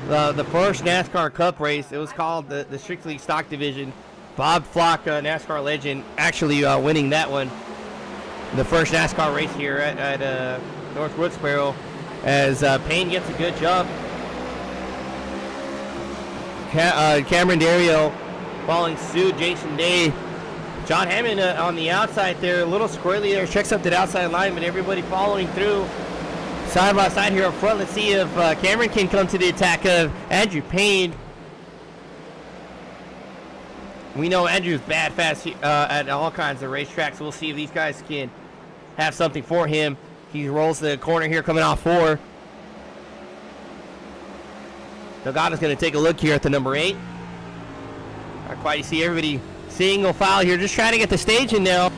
the first NASCAR Cup race. It was called the Strictly Stock Division. Bob Flock, NASCAR legend, actually winning that one. The first NASCAR race here at North Wilkesboro, as Payne gets a good jump. Cameron Dario following suit. Jason Day. John Hammond on the outside there, a little squirrely there, checks up to the outside line, but everybody following through. Side by side here up front. Let's see if Cameron can come to the attack of Andrew Payne. We know Andrew's bad fast at all kinds of racetracks. We'll see if these guys can have something for him. He rolls the corner here coming off 4. Delgado's going to take a look here at the number 8. Not quite. You see everybody single file here, just trying to get the stage in now.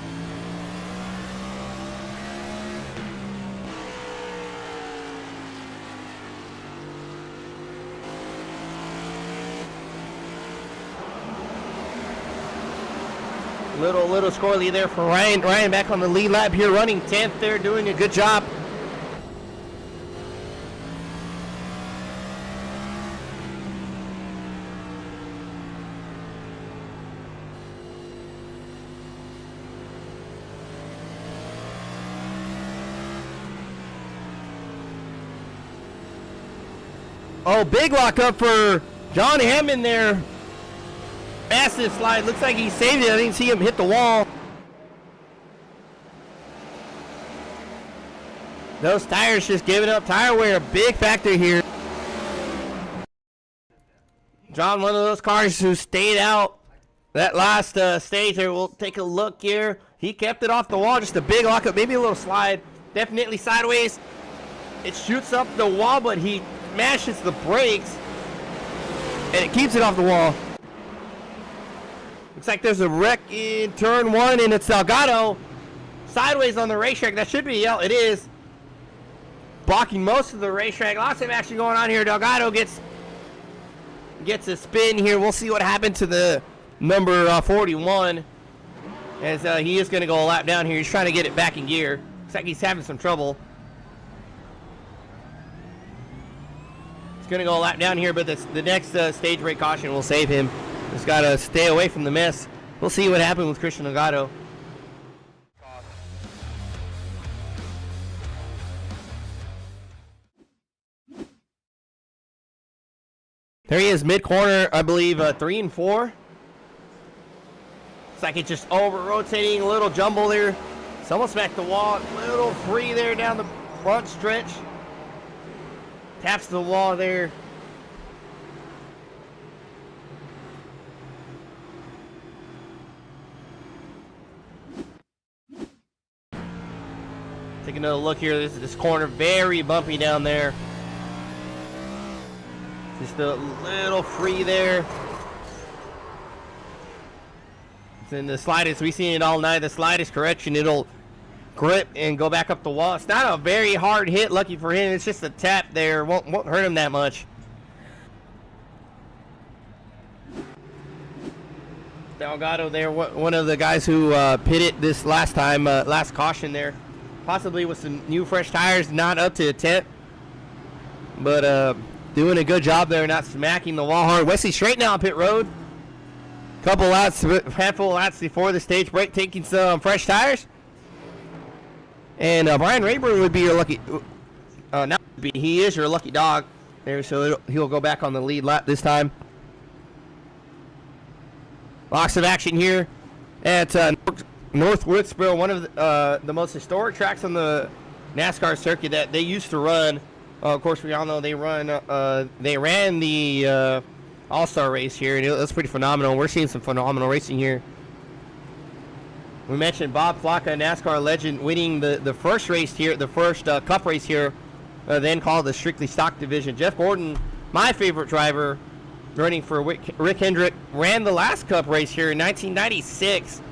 Little squirrely there for Ryan. Ryan back on the lead lap here, running 10th there, doing a good job. Oh, big lock up for John Hammond there. Massive slide. Looks like he saved it. I didn't see him hit the wall. Those tires just giving up tire wear. A big factor here. John, one of those cars who stayed out that last stage there. We'll take a look here. He kept it off the wall. Just a big lockup. Maybe a little slide. Definitely sideways. It shoots up the wall, but he mashes the brakes. And it keeps it off the wall. Looks like there's a wreck in turn 1, and it's Delgado sideways on the racetrack. That should be, it is. Blocking most of the racetrack. Lots of action going on here. Delgado gets a spin here. We'll see what happened to the number 41, as he is going to go a lap down here. He's trying to get it back in gear. Looks like he's having some trouble. He's going to go a lap down here, but the next stage brake caution will save him. Just got to stay away from the mess. We'll see what happened with Christian Delgado. There he is, mid-corner, I believe, 3 and 4. It's like it's just over-rotating, a little jumble there. It's almost smacked the wall, a little free there down the front stretch. Taps the wall there. Take another look here. This corner very bumpy down there. Just a little free there. And the slightest, we've seen it all night, the slightest correction, it'll grip and go back up the wall. It's not a very hard hit, lucky for him. It's just a tap there. Won't hurt him that much. Delgado there, one of the guys who pitted this last time, last caution there. Possibly with some new fresh tires, not up to attempt. But doing a good job there, not smacking the wall hard. Wesley straight now on pit road. Couple laps, handful of laps before the stage break, taking some fresh tires. And Brian Rayburn would be your lucky, he is your lucky dog there, so he'll go back on the lead lap this time. Lots of action here at North Wilkesboro, one of the most historic tracks on the NASCAR circuit that they used to run. Of course, we all know they ran the All-Star race here, and that's pretty phenomenal. We're seeing some phenomenal racing here. We mentioned Bob Flocka, NASCAR legend, winning the first race here, the first Cup race here, then called the Strictly Stock Division. Jeff Gordon, my favorite driver, running for Rick Hendrick, ran the last Cup race here in 1996.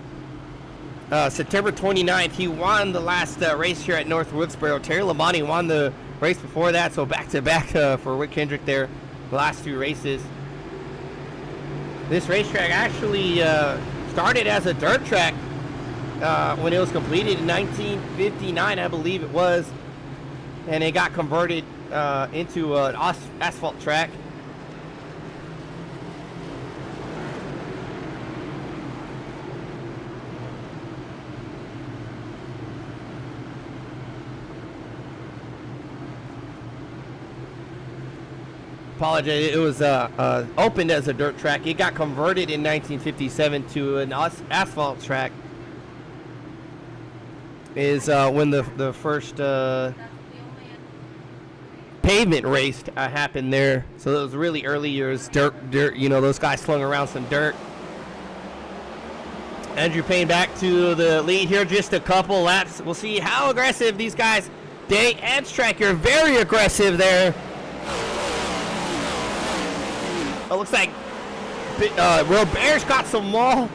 September 29th, he won the last race here at North Wilkesboro. Terry Labonte won the race before that, so back-to-back for Rick Hendrick there, the last two races. This racetrack actually started as a dirt track when it was completed in 1959, I believe it was, and it got converted into an asphalt track. Apologize, it was opened as a dirt track. It got converted in 1957 to an asphalt track. Is when the first pavement race happened there. So it was really early years, dirt, you know, those guys slung around some dirt. Andrew Payne back to the lead here, just a couple laps. We'll see how aggressive these guys, Day and Striker, very aggressive there. It looks like Robert's got some wall.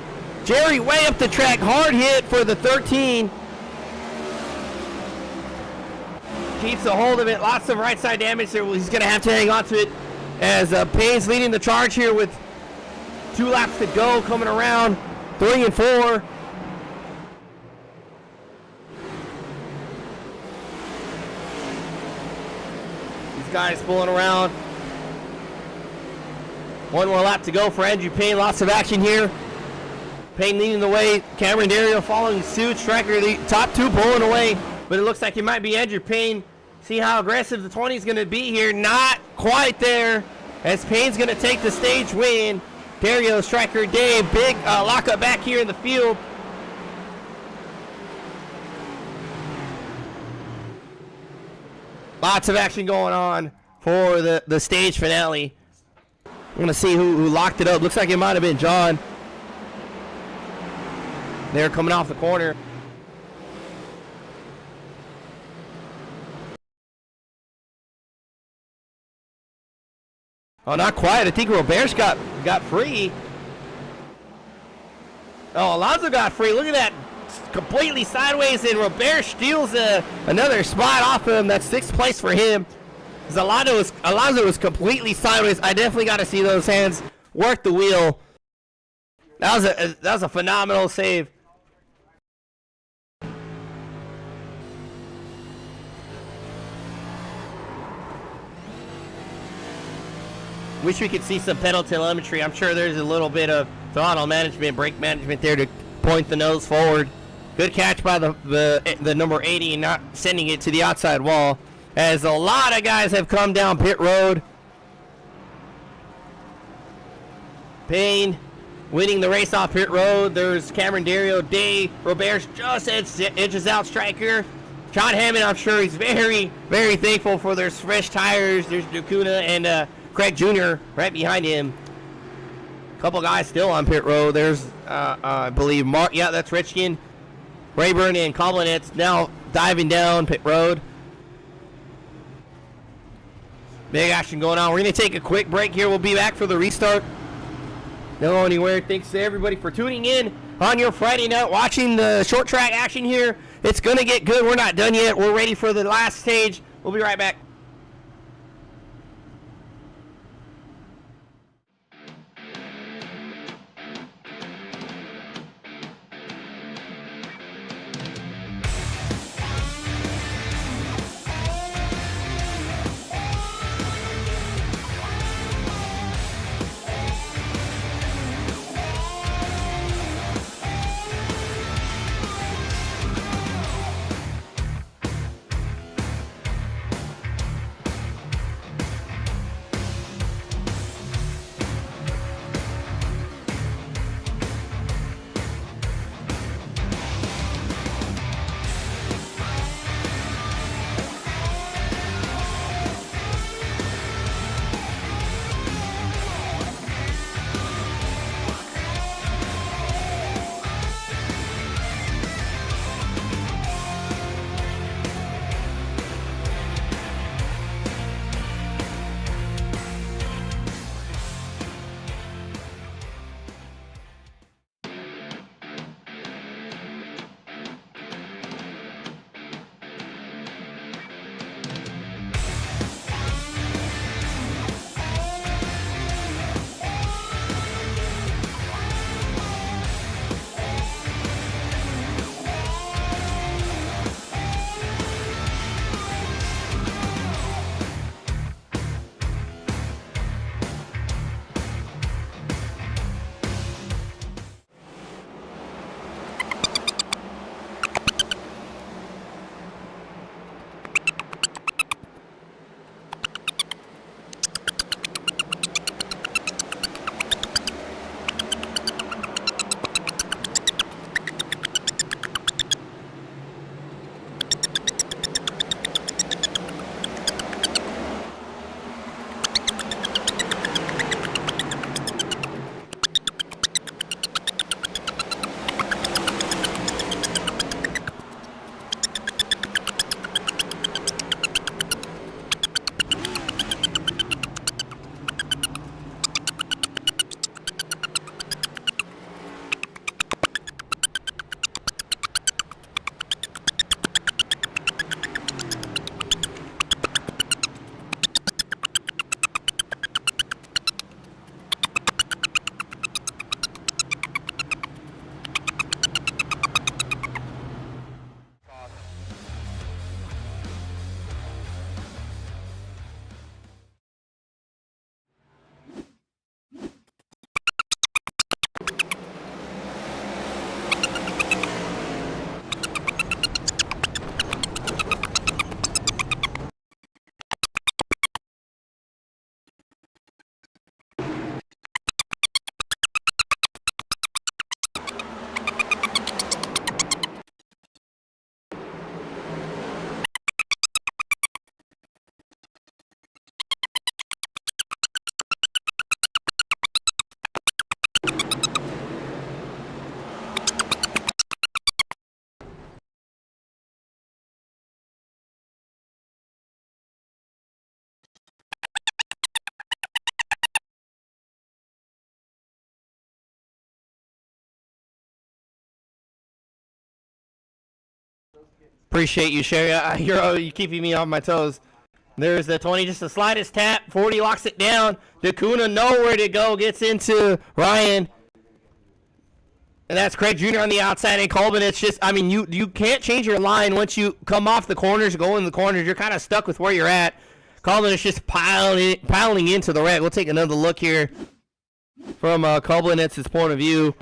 Jerry way up the track, hard hit for the 13. Keeps a hold of it, lots of right side damage there. He's going to have to hang on to it as Payne's leading the charge here with 2 laps to go, coming around 3 and 4. These guys pulling around. 1 more lap to go for Andrew Payne. Lots of action here. Payne leading the way. Cameron Dario following suit. Striker, the top 2 pulling away. But it looks like it might be Andrew Payne. See how aggressive the 20 is going to be here. Not quite there. As Payne's going to take the stage win. Dario, Striker, Dave. Big lockup back here in the field. Lots of action going on for the stage finale. I'm going to see who locked it up. Looks like it might have been John. They're coming off the corner. Oh, not quite. I think Robert's got free. Oh, Alonso got free. Look at that. Completely sideways, and Robert steals another spot off him. That's 6th place for him. Alonso was completely sideways. I definitely got to see those hands work the wheel. That was a phenomenal save. Wish we could see some pedal telemetry. I'm sure there's a little bit of throttle management, brake management there to point the nose forward. Good catch by the number 80, not sending it to the outside wall. As a lot of guys have come down pit road. Payne winning the race off pit road. There's Cameron Dario. Day Roberts just edges out Striker. John Hammond, I'm sure he's very, very thankful for their fresh tires. There's Dacuna and Craig Jr. right behind him. A couple guys still on pit road. There's, I believe, Mark. Yeah, that's Richkin. Rayburn and Koblenitz now diving down pit road. Big action going on. We're going to take a quick break here. We'll be back for the restart. Don't go anywhere. Thanks to everybody for tuning in on your Friday night, watching the short track action here. It's going to get good. We're not done yet. We're ready for the last stage. We'll be right back. Appreciate you, Sherry. You're keeping me on my toes. There's the 20, just the slightest tap. 40 locks it down. DeCuna nowhere to go. Gets into Ryan. And that's Craig Jr. on the outside. And Colvin, it's just, I mean, you can't change your line once you come off the corners, go in the corners. You're kind of stuck with where you're at. Colvin is just piling into the wreck. We'll take another look here from Koblenitz's point of view.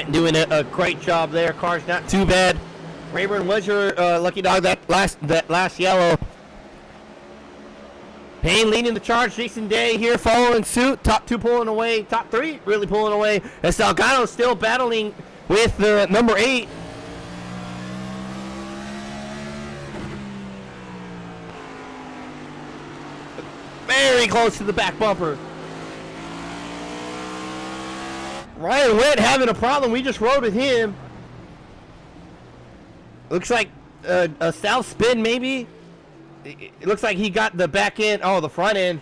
Grant doing a great job there. Car's not too bad. Rayburn was your lucky dog that last yellow. Payne leading the charge. Jason Day here following suit. Top 2 pulling away. Top 3 really pulling away. As Delgado still battling with the number 8. Very close to the back bumper. Ryan Witt having a problem. We just rode with him. Looks like a south spin maybe. It looks like he got the back end. Oh, the front end.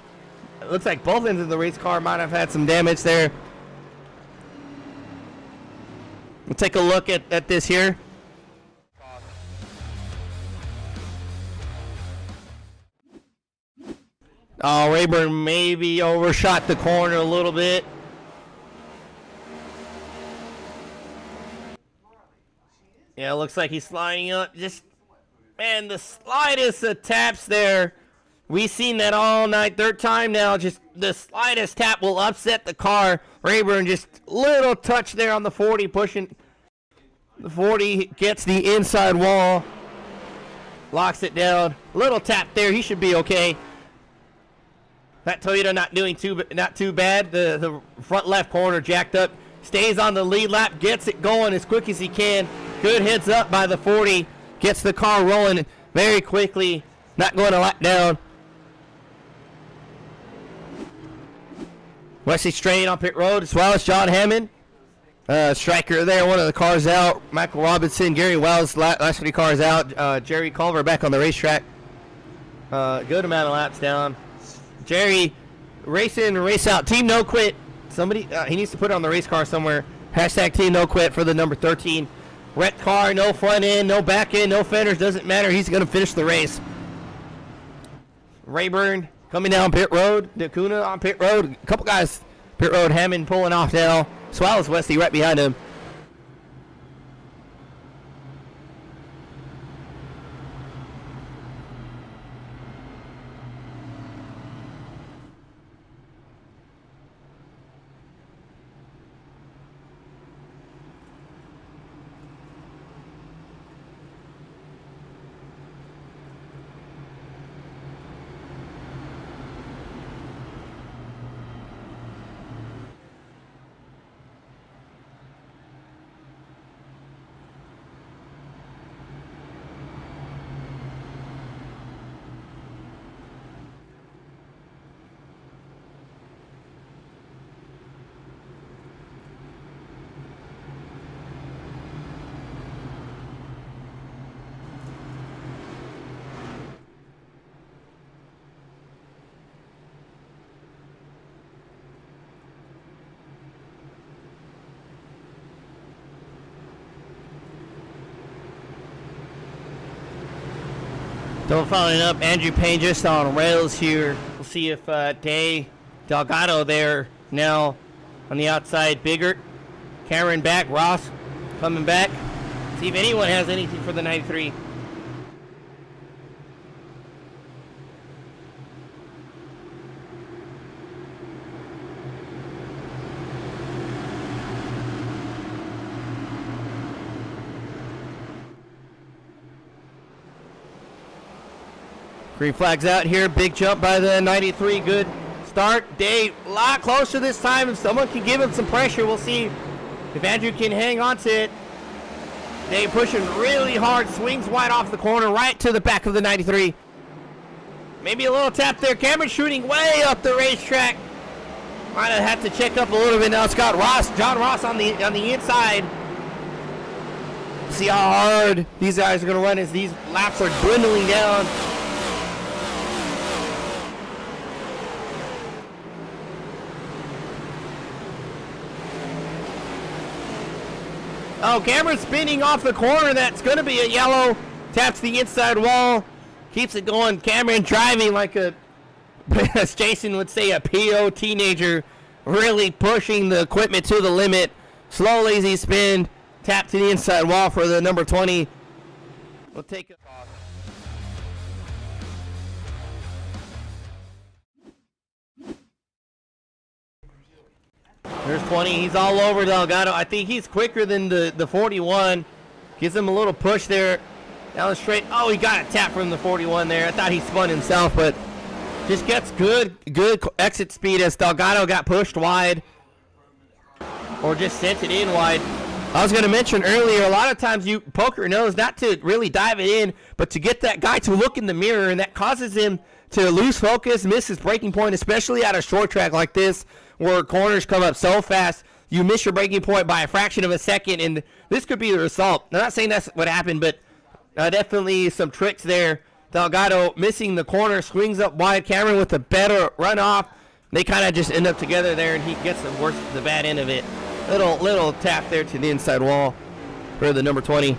It looks like both ends of the race car might have had some damage there. We'll take a look at this here. Oh, Rayburn maybe overshot the corner a little bit. Yeah, it looks like he's sliding up. Just, man, the slightest of taps there. We've seen that all night. Third time now. Just the slightest tap will upset the car. Rayburn just little touch there on the 40, pushing. The 40 gets the inside wall. Locks it down. Little tap there. He should be okay. That Toyota not too bad. The front left corner jacked up. Stays on the lead lap. Gets it going as quick as he can. Good heads up by the 40. Gets the car rolling very quickly. Not going to lap down. Wesley Strain on pit road as well as John Hammond. Striker there, one of the cars out. Michael Robinson, Gary Wells, last 3 cars out. Jerry Culver back on the racetrack. Good amount of laps down. Jerry, race in, race out. Team no quit. Somebody, he needs to put it on the race car somewhere. Hashtag team no quit for the number 13. Wrecked car, no front end, no back end, no fenders. Doesn't matter. He's going to finish the race. Rayburn coming down pit road. DeCuna on pit road. A couple guys pit road. Hammond pulling off now. Swallows Wesley right behind him. Still following up, Andrew Payne just on rails here. We'll see if Day Delgado there now on the outside. Biggert, Cameron back, Ross coming back. See if anyone has anything for the 93. Green flag's out here. Big jump by the 93. Good start. Day a lot closer this time. If someone can give him some pressure, we'll see if Andrew can hang on to it. Day pushing really hard. Swings wide off the corner right to the back of the 93. Maybe a little tap there. Cameron shooting way up the racetrack. Might have had to check up a little bit now. Scott Ross, John Ross on the inside. See how hard these guys are going to run as these laps are dwindling down. Oh, Cameron spinning off the corner. That's going to be a yellow. Taps the inside wall. Keeps it going. Cameron driving like a, as Jason would say, a PO teenager. Really pushing the equipment to the limit. Slow, lazy spin. Tap to the inside wall for the number 20. We'll take it off. There's 20. He's all over Delgado. I think he's quicker than the 41. Gives him a little push there. Down the straight. Oh, he got a tap from the 41 there. I thought he spun himself, but just gets good exit speed as Delgado got pushed wide. Or just sent it in wide. I was going to mention earlier, a lot of times poker knows not to really dive it in, but to get that guy to look in the mirror, and that causes him to lose focus, miss his breaking point, especially at a short track like this, where corners come up so fast, you miss your breaking point by a fraction of a second, and this could be the result. I'm not saying that's what happened, but definitely some tricks there. Delgado missing the corner, swings up wide. Cameron with a better runoff. They kind of just end up together there, and he gets the bad end of it. Little tap there to the inside wall for the number 20.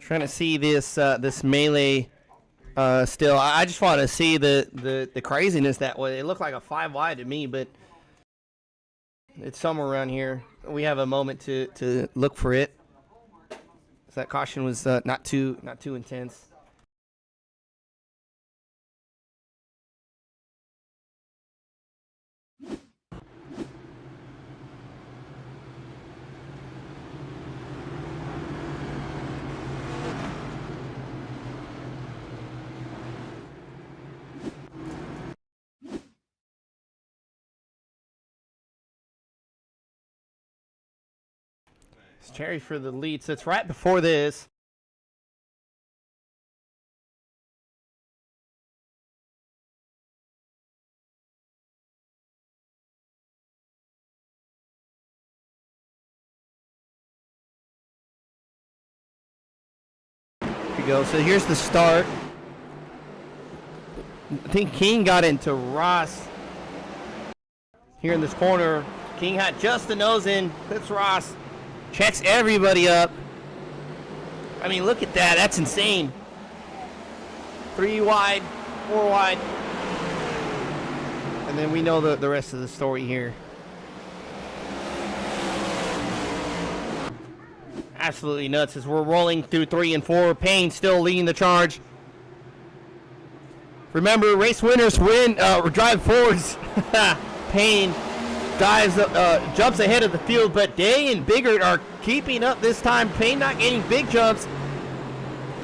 Trying to see this melee still. I just want to see the craziness that way. It looked like a 5 wide to me, but it's somewhere around here. We have a moment to look for it. So that caution was not too intense. It's Cherry for the lead, so it's right before this. Here we go. So here's the start. I think King got into Ross here in this corner. King had just the nose in. Clips Ross. Checks everybody up. I mean, look at that. That's insane. 3 wide, 4 wide. And then we know the rest of the story here. Absolutely nuts as we're rolling through 3 and 4. Payne still leading the charge. Remember, race winners win, drive forwards. Payne jumps ahead of the field, but Day and Biggert are keeping up this time. Payne not getting big jumps.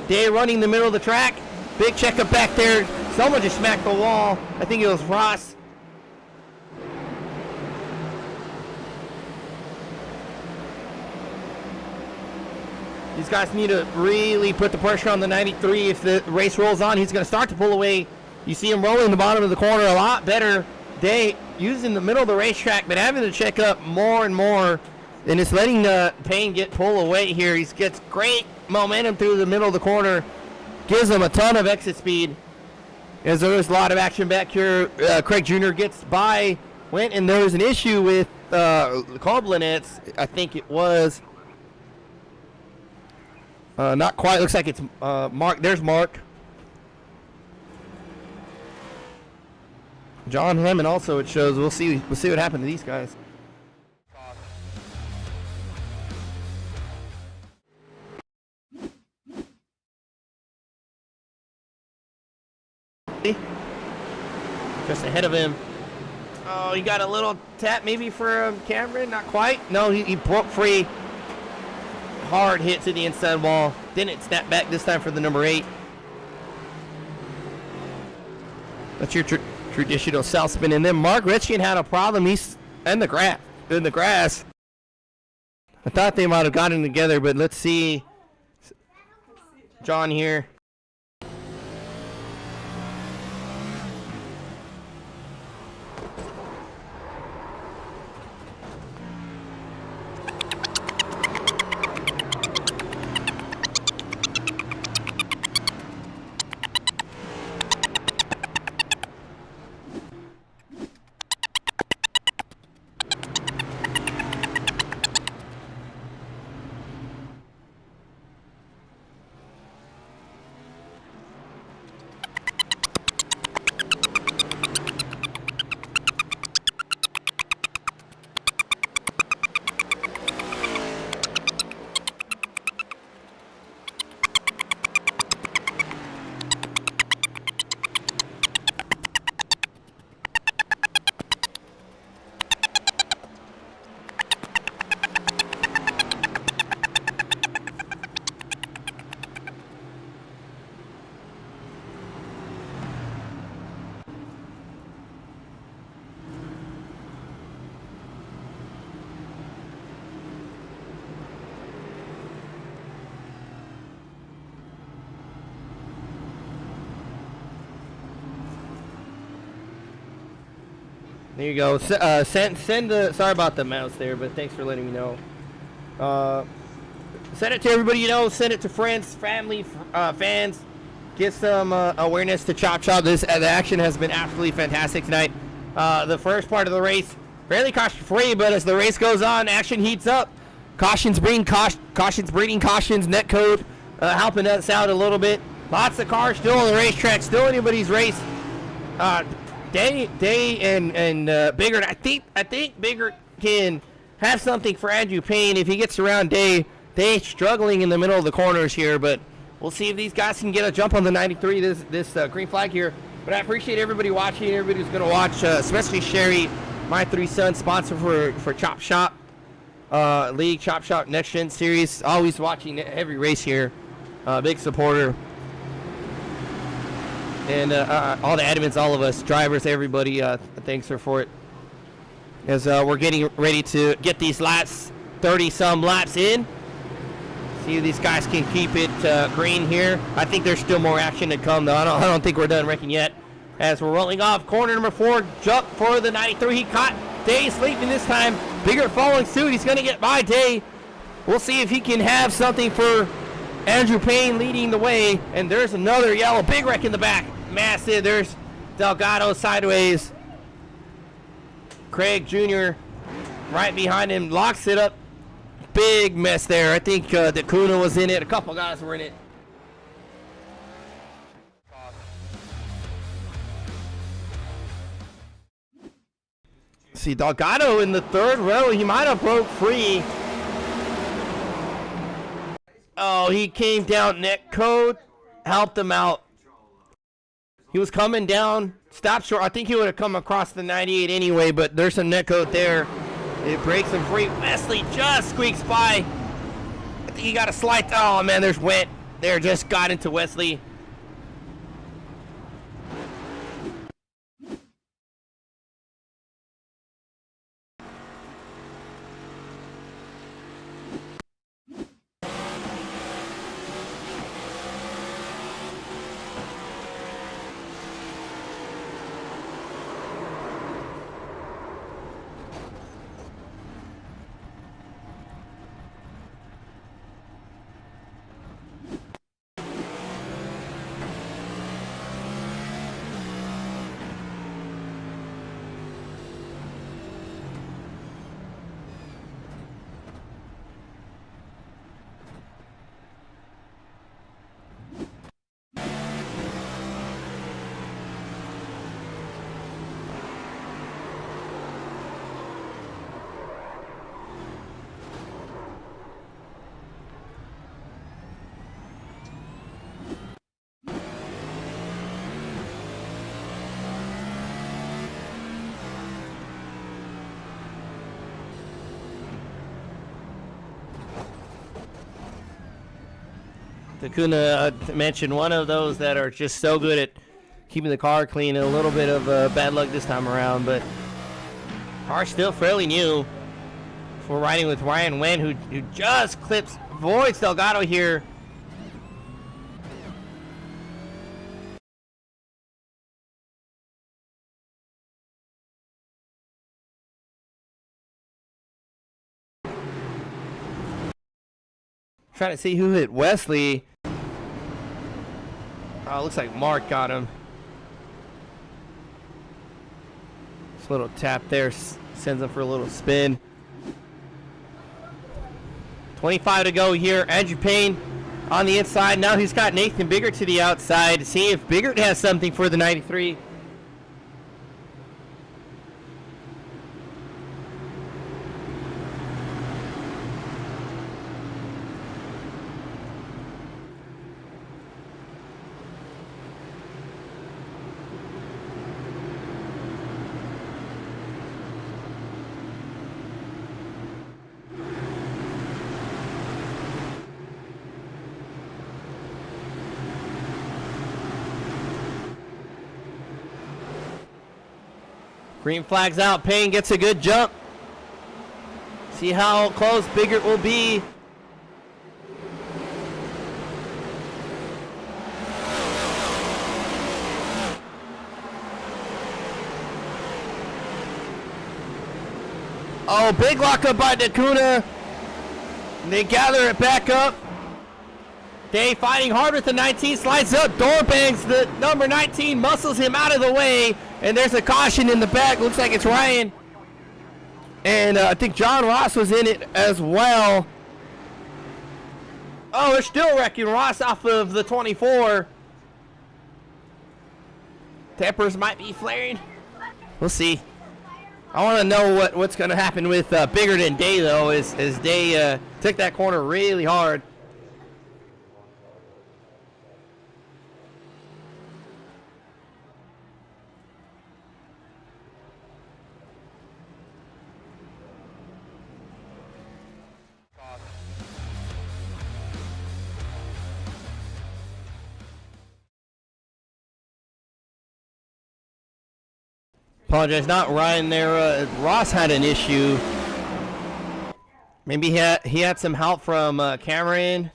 Day running the middle of the track. Big checkup back there. Someone just smacked the wall. I think it was Ross. These guys need to really put the pressure on the 93. If the race rolls on, he's going to start to pull away. You see him rolling the bottom of the corner a lot better. Day using the middle of the racetrack, but having to check up more and more, and it's letting Payne get pull away here. He gets great momentum through the middle of the corner, gives him a ton of exit speed. As there was a lot of action back here, Craig Jr. gets by, and there was an issue with Coblentz, I think it was. Not quite. Looks like it's Mark. There's Mark. John Hammond also, it shows. We'll see what happened to these guys. Just ahead of him. Oh, he got a little tap maybe for Cameron. Not quite. No, he broke free. Hard hit to the inside wall. Didn't snap back this time for the number 8. That's your traditional south spin. And then Mark Richkin had a problem. He's in the grass. I thought they might have gotten together, but let's see. John here. There you go. Send the. Sorry about the mouse there, but thanks for letting me know. Send it to everybody you know. Send it to friends, family, fans. Get some awareness to ChopShop. The action has been absolutely fantastic tonight. The first part of the race, fairly caution-free, but as the race goes on, action heats up. Cautions breeding cautions. Netcode helping us out a little bit. Lots of cars still on the racetrack. Still anybody's race. Day and Biggert. I think Biggert can have something for Andrew Payne if he gets around Day. Day struggling in the middle of the corners here, but we'll see if these guys can get a jump on the 93. This green flag here. But I appreciate everybody watching. Everybody who's going to watch, especially Sherry, MyThreeSons, sponsor for ChopShop League, ChopShop NextGen Series. Always watching every race here. Big supporter. And all the admins, all of us, drivers, everybody, thanks for it. As we're getting ready to get these laps, 30-some laps in. See if these guys can keep it green here. I think there's still more action to come, though. I don't think we're done wrecking yet. As we're rolling off corner number 4, jump for the 93. He caught Day sleeping this time. Biggert following suit. He's going to get by Day. We'll see if he can have something for Andrew Payne leading the way. And there's another yellow. Big wreck in the back. Massive. There's Delgado sideways. Craig Jr. right behind him. Locks it up. Big mess there. I think the Kuna was in it. A couple guys were in it. See, Delgado in the third row. He might have broke free. Oh, he came down. Net code helped him out. He was coming down. Stopped short. I think he would have come across the 98 anyway, but there's some net code there. It breaks him free. Wesley just squeaks by. I think he got a slight. Oh, man, there's Went. There, just got into Wesley. Takuna mentioned one of those that are just so good at keeping the car clean, and a little bit of bad luck this time around, but car's still fairly new. We're riding with Ryan Wen, who just avoids Delgado here. Trying to see who hit Wesley. Oh, looks like Mark got him. This little tap there sends him for a little spin. 25 to go here. Andrew Payne on the inside. Now he's got Nathan Biggert to the outside. See if Biggert has something for the 93. Green flag's out. Payne gets a good jump. See how close Biggert will be. Oh, big lockup by Nakuna. They gather it back up. Day fighting hard with the 19, slides up, door bangs the number 19, muscles him out of the way, and there's a caution in the back. Looks like it's Ryan. And I think John Ross was in it as well. Oh, they're still wrecking Ross off of the 24. Tempers might be flaring. We'll see. I want to know what's going to happen with Biggert and Day, though, as Day took that corner really hard. Apologize, not Ryan there. Ross had an issue. Maybe he had some help from Cameron.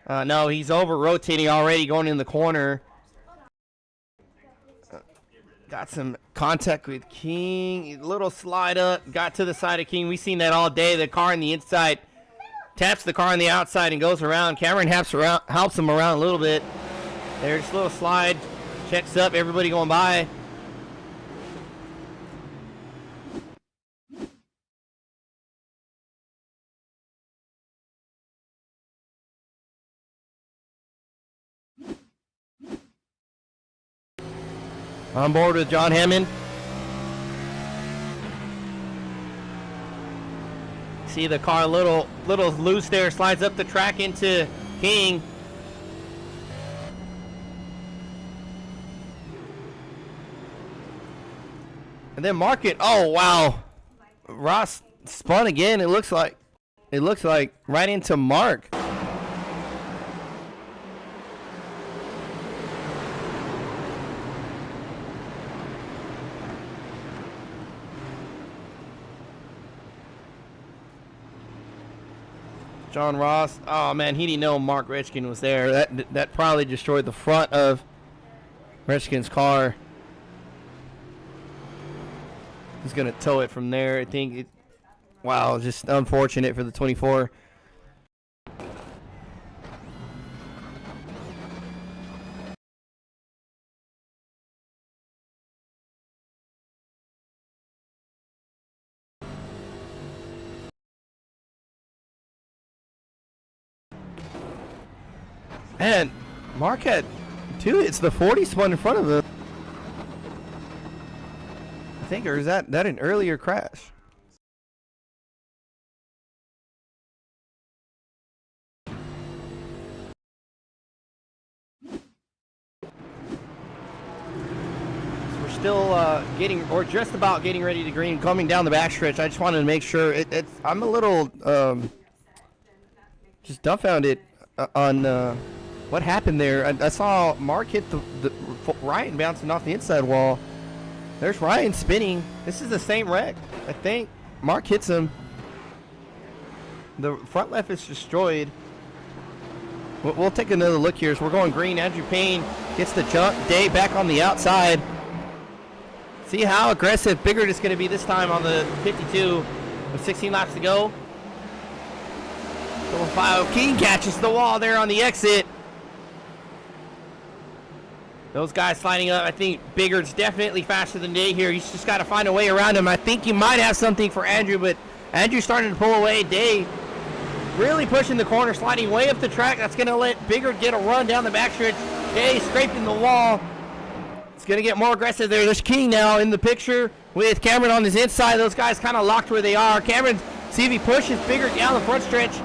No, he's over rotating already, going in the corner. Got some contact with King. Little slide up, got to the side of King. We've seen that all day. The car on the inside taps the car on the outside and goes around. Cameron helps him around a little bit. There's a little slide, checks up, everybody going by. On board with John Hammond. See the car a little loose there, slides up the track into King. And then Market. Oh wow. Ross spun again. It looks like right into Mark. John Ross. Oh man, he didn't know Mark Retchkin was there. That probably destroyed the front of Retchkin's car. He's gonna tow it from there. I think. Wow, just unfortunate for the 24. And Mark had two hits. The 40 spun in front of him. I think, or is that an earlier crash? We're still getting, or just about getting ready to green, coming down the backstretch. I just wanted to make sure. I'm a little just dumbfounded on what happened there. I saw Mark hit the Ryan bouncing off the inside wall. There's Ryan spinning. This is the same wreck, I think. Mark hits him. The front left is destroyed. We'll take another look here. So we're going green. Andrew Payne gets the jump. Day back on the outside. See how aggressive Biggert is going to be this time on the 52 with 16 laps to go. King catches the wall there on the exit. Those guys sliding up. I think Biggert's definitely faster than Day here. He's just got to find a way around him. I think he might have something for Andrew, but Andrew's starting to pull away. Day really pushing the corner, sliding way up the track. That's going to let Biggert get a run down the backstretch. Day scraping the wall. It's going to get more aggressive there. There's King now in the picture with Cameron on his inside. Those guys kind of locked where they are. Cameron, see if he pushes Biggert down the front stretch.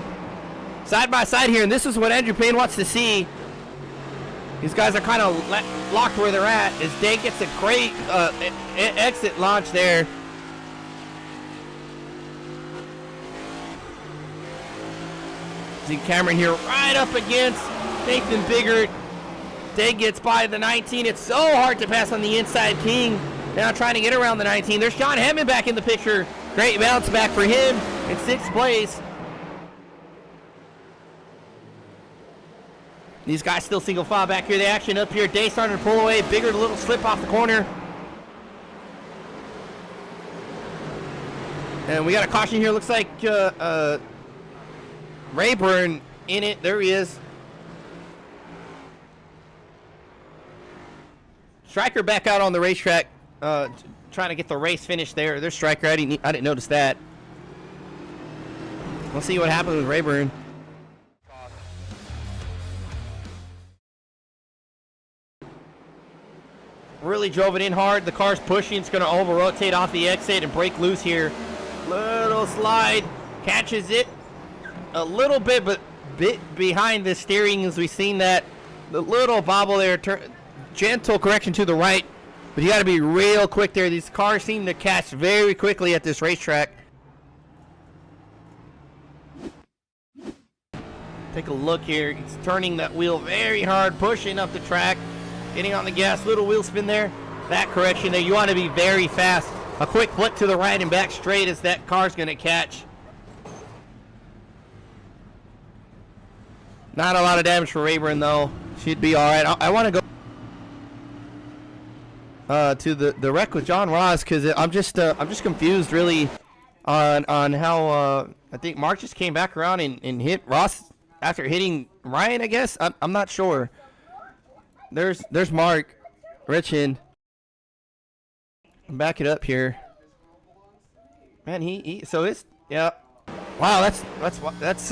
Side by side here, and this is what Andrew Payne wants to see. These guys are kind of locked where they're at as Day gets a great exit launch there. See Cameron here right up against Nathan Biggert. Day gets by the 19. It's so hard to pass on the inside. King now trying to get around the 19. There's John Hammond back in the picture. Great bounce back for him in 6th place. These guys still single file back here. The action up here. Day starting to pull away. Biggert, a little slip off the corner. And we got a caution here. Looks like Rayburn in it. There he is. Striker back out on the racetrack, trying to get the race finished there. There's Striker. I didn't notice that. We'll see what happens with Rayburn. Really drove it in hard. The car's pushing. It's going to over-rotate off the exit and break loose here. Little slide. Catches it a little bit, but bit behind the steering as we've seen that. The little bobble there. Gentle correction to the right. But you got to be real quick there. These cars seem to catch very quickly at this racetrack. Take a look here. He's turning that wheel very hard, pushing up the track. Getting on the gas, little wheel spin there. That correction there, you want to be very fast. A quick flip to the right and back straight as that car's going to catch. Not a lot of damage for Rayburn though. Should be all right. I want to go to the wreck with John Ross because I'm just confused really on how I think Mark just came back around and hit Ross after hitting Ryan. I guess I'm not sure. There's Mark Richin. Back it up here. Man, so it's yeah. Wow, that's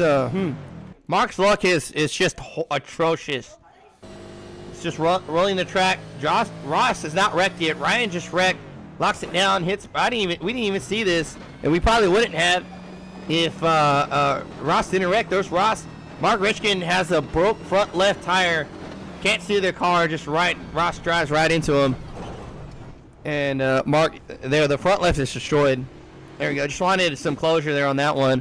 Mark's luck is just atrocious. It's just rolling the track. Ross is not wrecked yet. Ryan just wrecked, locks it down, hits. We didn't even see this, and we probably wouldn't have if Ross didn't wreck. There's Ross. Mark Richkin has a broke front left tire. Can't see their car, just right. Ross drives right into him. And Mark, there, the front left is destroyed. There we go. Just wanted some closure there on that one.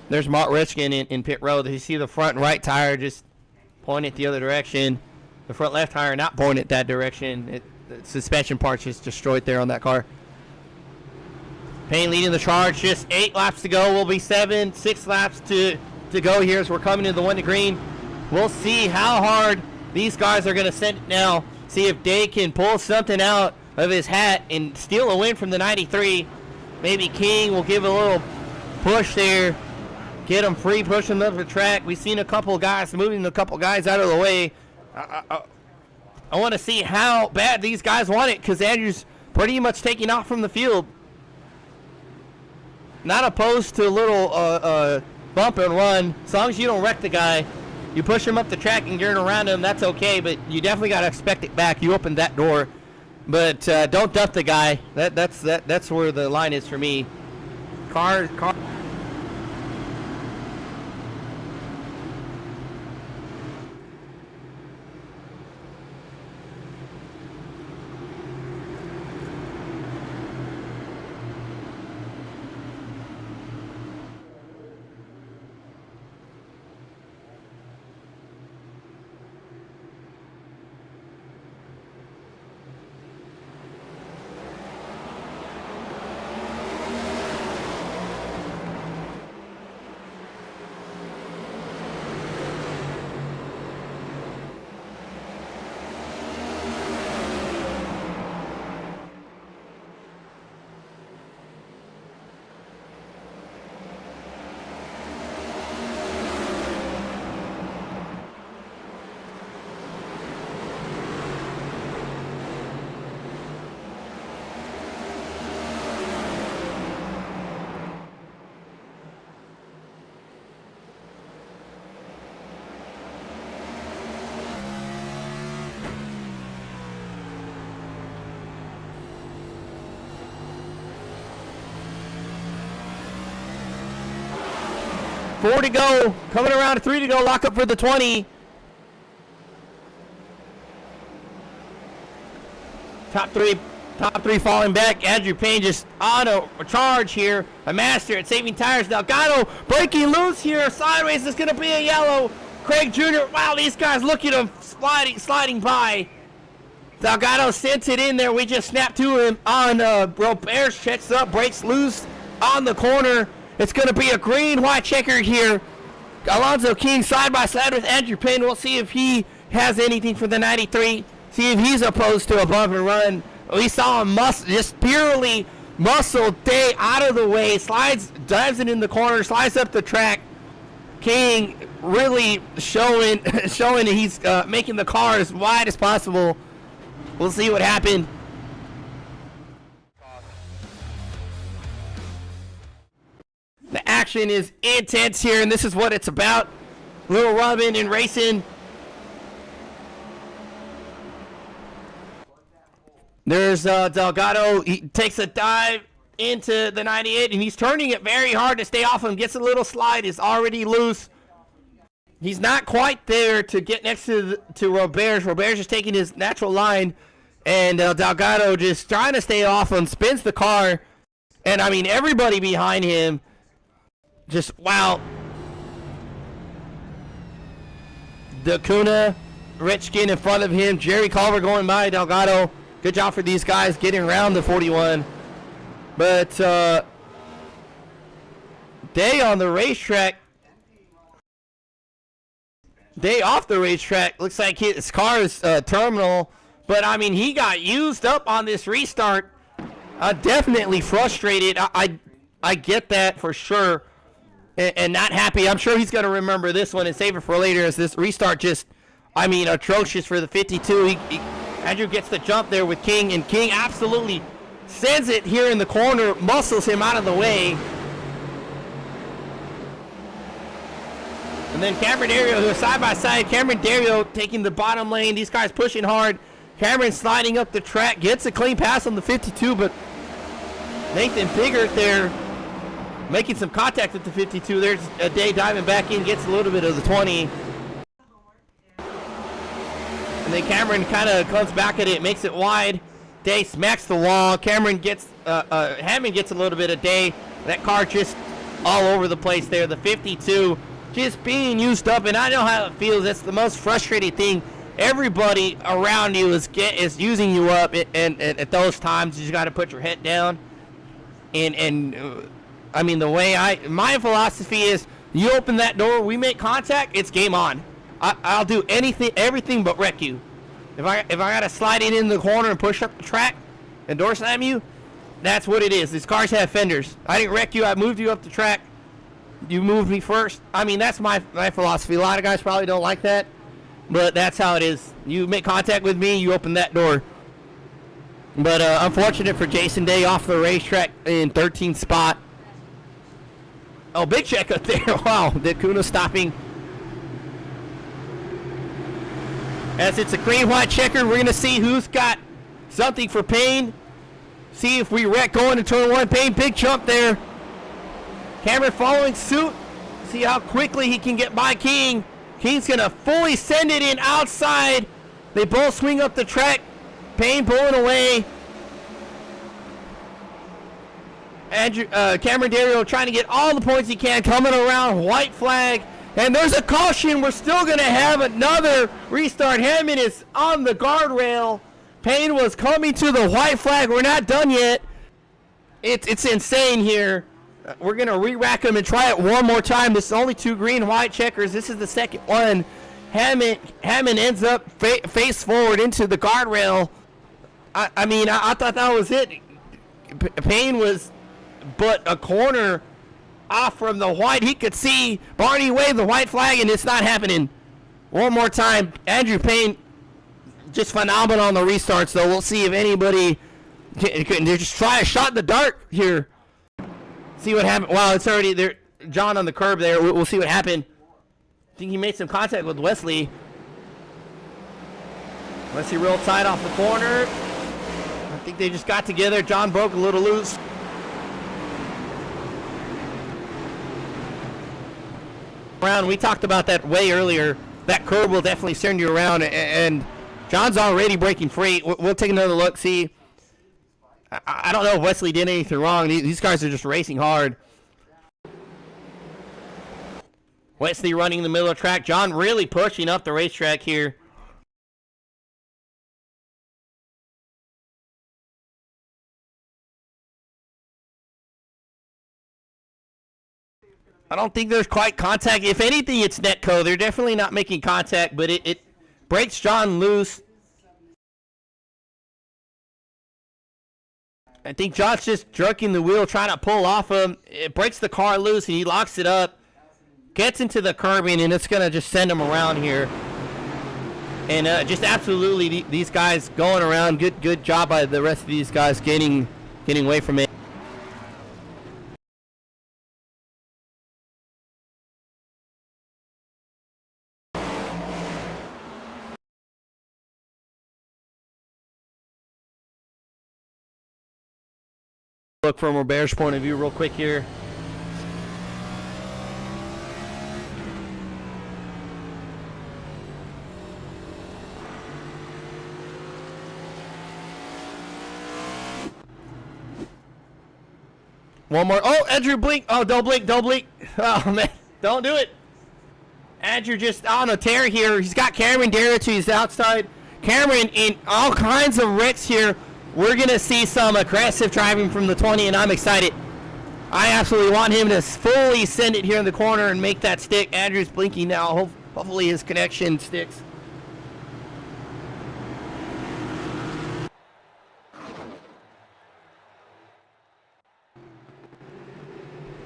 There's Mark Richkin in pit road. You see the front and right tire just pointing the other direction. The front left tire not pointing that direction. The suspension part's just destroyed there on that car. Payne leading the charge. Just 8 laps to go. We'll be 6 laps to go here as we're coming to the one to green. We'll see how hard these guys are going to send it now. See if Day can pull something out of his hat and steal a win from the 93. Maybe King will give a little push there. Get him free, push him up the track. We've seen a couple guys moving a couple guys out of the way. I want to see how bad these guys want it because Andrew's pretty much taking off from the field. Not opposed to a little bump and run. As long as you don't wreck the guy. You push him up the track and get around him, that's okay, but you definitely got to expect it back. You opened that door, but don't dump the guy. That's where the line is for me. Car. 4 to go. Coming around to 3 to go. Lock up for the 20. Top three falling back. Andrew Payne just on a charge here. A master at saving tires. Delgado breaking loose here. Sideways is going to be a yellow. Craig Jr. Wow, these guys look at him sliding by. Delgado sent it in there. We just snapped to him on Roberts. Checks up, breaks loose on the corner. It's going to be a green-white checker here. Alonzo King side by side with Andrew Payne. We'll see if he has anything for the 93. See if he's opposed to a bump and run. We saw him just purely Muscle Day out of the way, dives it in the corner, slides up the track. King really showing that he's making the car as wide as possible. We'll see what happened. The action is intense here, and this is what it's about. Little rubbing and racing. There's Delgado. He takes a dive into the 98, and he's turning it very hard to stay off him. Gets a little slide. Is already loose. He's not quite there to get next to Roberts. Roberts just taking his natural line, and Delgado just trying to stay off him. Spins the car, and I mean everybody behind him. Just wow. Dacuna, Richkin in front of him. Jerry Culver going by Delgado. Good job for these guys getting around the 41. But Day on the racetrack. Day off the racetrack. Looks like his car is terminal. But, I mean, he got used up on this restart. Definitely frustrated. I get that for sure. And not happy. I'm sure he's going to remember this one and save it for later as this restart just, I mean, atrocious for the 52. Andrew gets the jump there with King, and King absolutely sends it here in the corner, muscles him out of the way. And then Cameron Dario, who is side by side. Cameron Dario taking the bottom lane. These guys pushing hard. Cameron sliding up the track, gets a clean pass on the 52, but Nathan Biggert there making some contact at the 52. There's a Day diving back in, gets a little bit of the 20. And then Cameron kind of comes back at it, makes it wide. Day smacks the wall. Hammond gets a little bit of Day. That car just all over the place there. The 52 just being used up, and I know how it feels. That's the most frustrating thing. Everybody around you is using you up, and at those times you just got to put your head down. I mean, my philosophy is, you open that door, we make contact, it's game on. I'll do everything but wreck you. If I gotta slide it in the corner and push up the track and door slam you, that's what it is. These cars have fenders. I didn't wreck you. I moved you up the track. You moved me first. I mean, that's my philosophy. A lot of guys probably don't like that, but that's how it is. You make contact with me, you open that door. But unfortunate for Jason Day off the racetrack in 13th spot. Oh, big check up there. Wow, Dacuna stopping. As it's a green-white checker, we're going to see who's got something for Payne. See if we wreck going to turn one. Payne, big jump there. Cameron following suit. See how quickly he can get by King. King's going to fully send it in outside. They both swing up the track. Payne pulling away. Cameron Dario trying to get all the points he can. Coming around, white flag. And there's a caution. We're still going to have another restart. Hammond is on the guardrail. Payne was coming to the white flag. We're not done yet. It's insane here. We're going to re-rack them and try it one more time. This is only two green-white checkers. This is the second one. Hammond ends up face forward into the guardrail. I mean, I thought that was it. Payne was but a corner off from the white. He could see Barney wave the white flag, and it's not happening. One more time. Andrew Payne just phenomenal on the restarts, though. We'll see if anybody can just try a shot in the dark here. See what happened. Wow, it's already there. John on the curb there. We'll see what happened. I think he made some contact with Wesley. Wesley real tight off the corner. I think they just got together. John broke a little loose. We talked about that way earlier. That curb will definitely send you around, and John's already breaking free. We'll take another look, see. I don't know if Wesley did anything wrong. These guys are just racing hard. Wesley running the middle of the track. John really pushing up the racetrack here. I don't think there's quite contact. If anything, it's Netco. They're definitely not making contact, but it breaks John loose. I think Josh just jerking the wheel, trying to pull off him. It breaks the car loose, and he locks it up. Gets into the curbing, and it's going to just send him around here. And just absolutely these guys going around. Good job by the rest of these guys getting away from it. Look from Robert's point of view real quick here. One more. Oh, Andrew, blink. Oh, don't blink. Don't blink. Oh, man. Don't do it. Andrew just on a tear here. He's got Cameron Darrow to his outside. Cameron in all kinds of wrecks here. We're going to see some aggressive driving from the 20, and I'm excited. I absolutely want him to fully send it here in the corner and make that stick. Andrew's blinking now. Hopefully his connection sticks.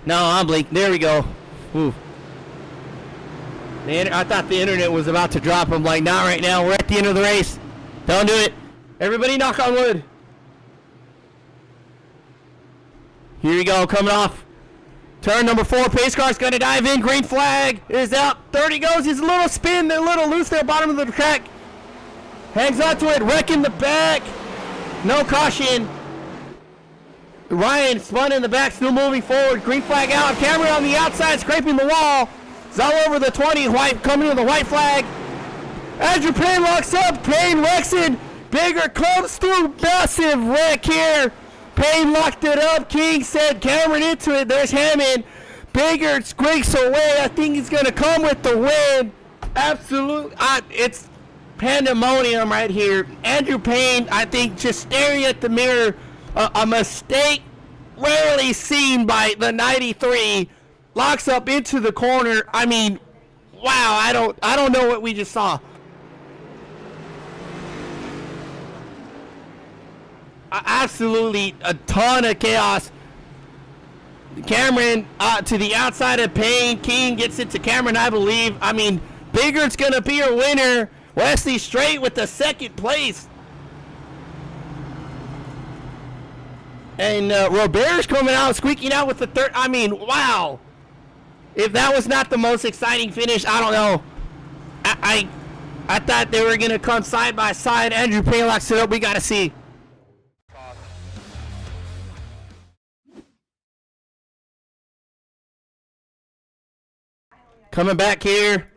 No, I'm blinking. There we go. Ooh. I thought the internet was about to drop. I'm like, not right now. We're at the end of the race. Don't do it. Everybody knock on wood. Here you go, coming off. Turn number 4, pace car's going to dive in. Green flag is out. 30 goes. He's a little spin. They're a little loose there, bottom of the track. Hangs onto it, wrecking the back. No caution. Ryan spun in the back, still moving forward. Green flag out. Cameron on the outside, scraping the wall. It's all over the 20. White coming to the white flag. Andrew Payne locks up. Payne wrecks it. Bigger comes through. Massive wreck here. Payne locked it up. King said Cameron into it. There's Hammond. Bigger squeaks away. I think he's going to come with the win. Absolutely. It's pandemonium right here. Andrew Payne, I think, just staring at the mirror. A mistake rarely seen by the 93. Locks up into the corner. I mean, wow. I don't know what we just saw. Absolutely a ton of chaos. Cameron to the outside of Payne. King gets it to Cameron, I believe. I mean, Biggert's going to be your winner. Wesley Straight with the second place. And Robert's coming out, squeaking out with the third. I mean, wow. If that was not the most exciting finish, I don't know. I thought they were going to come side by side. Andrew Payne locks it up. We got to see. Coming back here.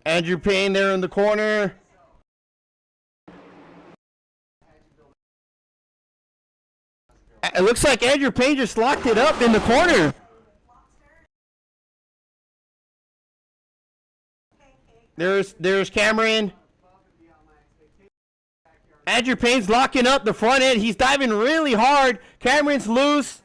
Andrew Payne there in the corner. It looks like Andrew Payne just locked it up in the corner. There's Cameron. Andrew Payne's locking up the front end. He's diving really hard. Cameron's loose.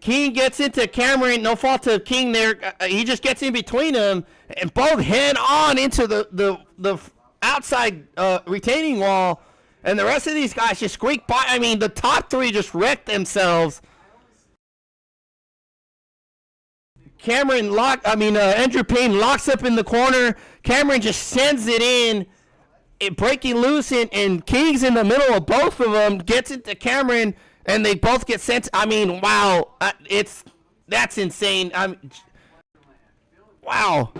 King gets into Cameron. No fault to King there. He just gets in between them. And both head on into the outside retaining wall. And the rest of these guys just squeak by. I mean, the top 3 just wrecked themselves. Andrew Payne locks up in the corner. Cameron just sends it in. Breaking loose, and King's in the middle of both of them, gets into Cameron, and they both get sent. I mean, wow, that's insane. Wow.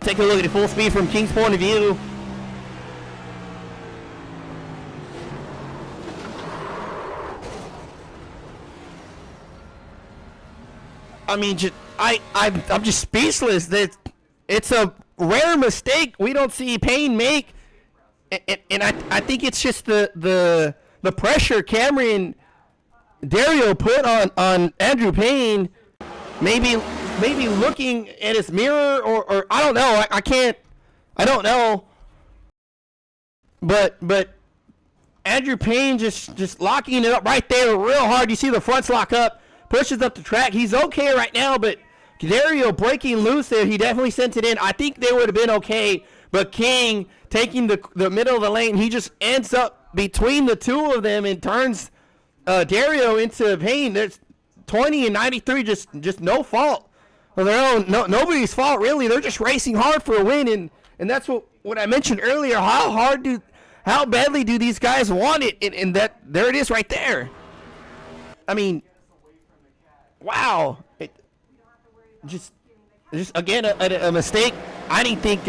Take a look at it full speed from King's point of view. I mean, I'm just speechless. That it's a rare mistake we don't see Payne make, and I think it's just the pressure Cameron Dario put on Andrew Payne. Maybe looking at his mirror or I don't know. I don't know. But Andrew Payne just locking it up right there real hard. You see the fronts lock up. pushes up the track. He's okay right now, but Dario breaking loose there. He definitely sent it in. I think they would have been okay, but King taking the middle of the lane, he just ends up between the two of them and turns Dario into pain. There's 20 and 93, just no fault of their own. Nobody's fault really. They're just racing hard for a win, and that's what I mentioned earlier. How badly do these guys want it? And that there it is right there. I mean, wow. Just again a mistake. I didn't think.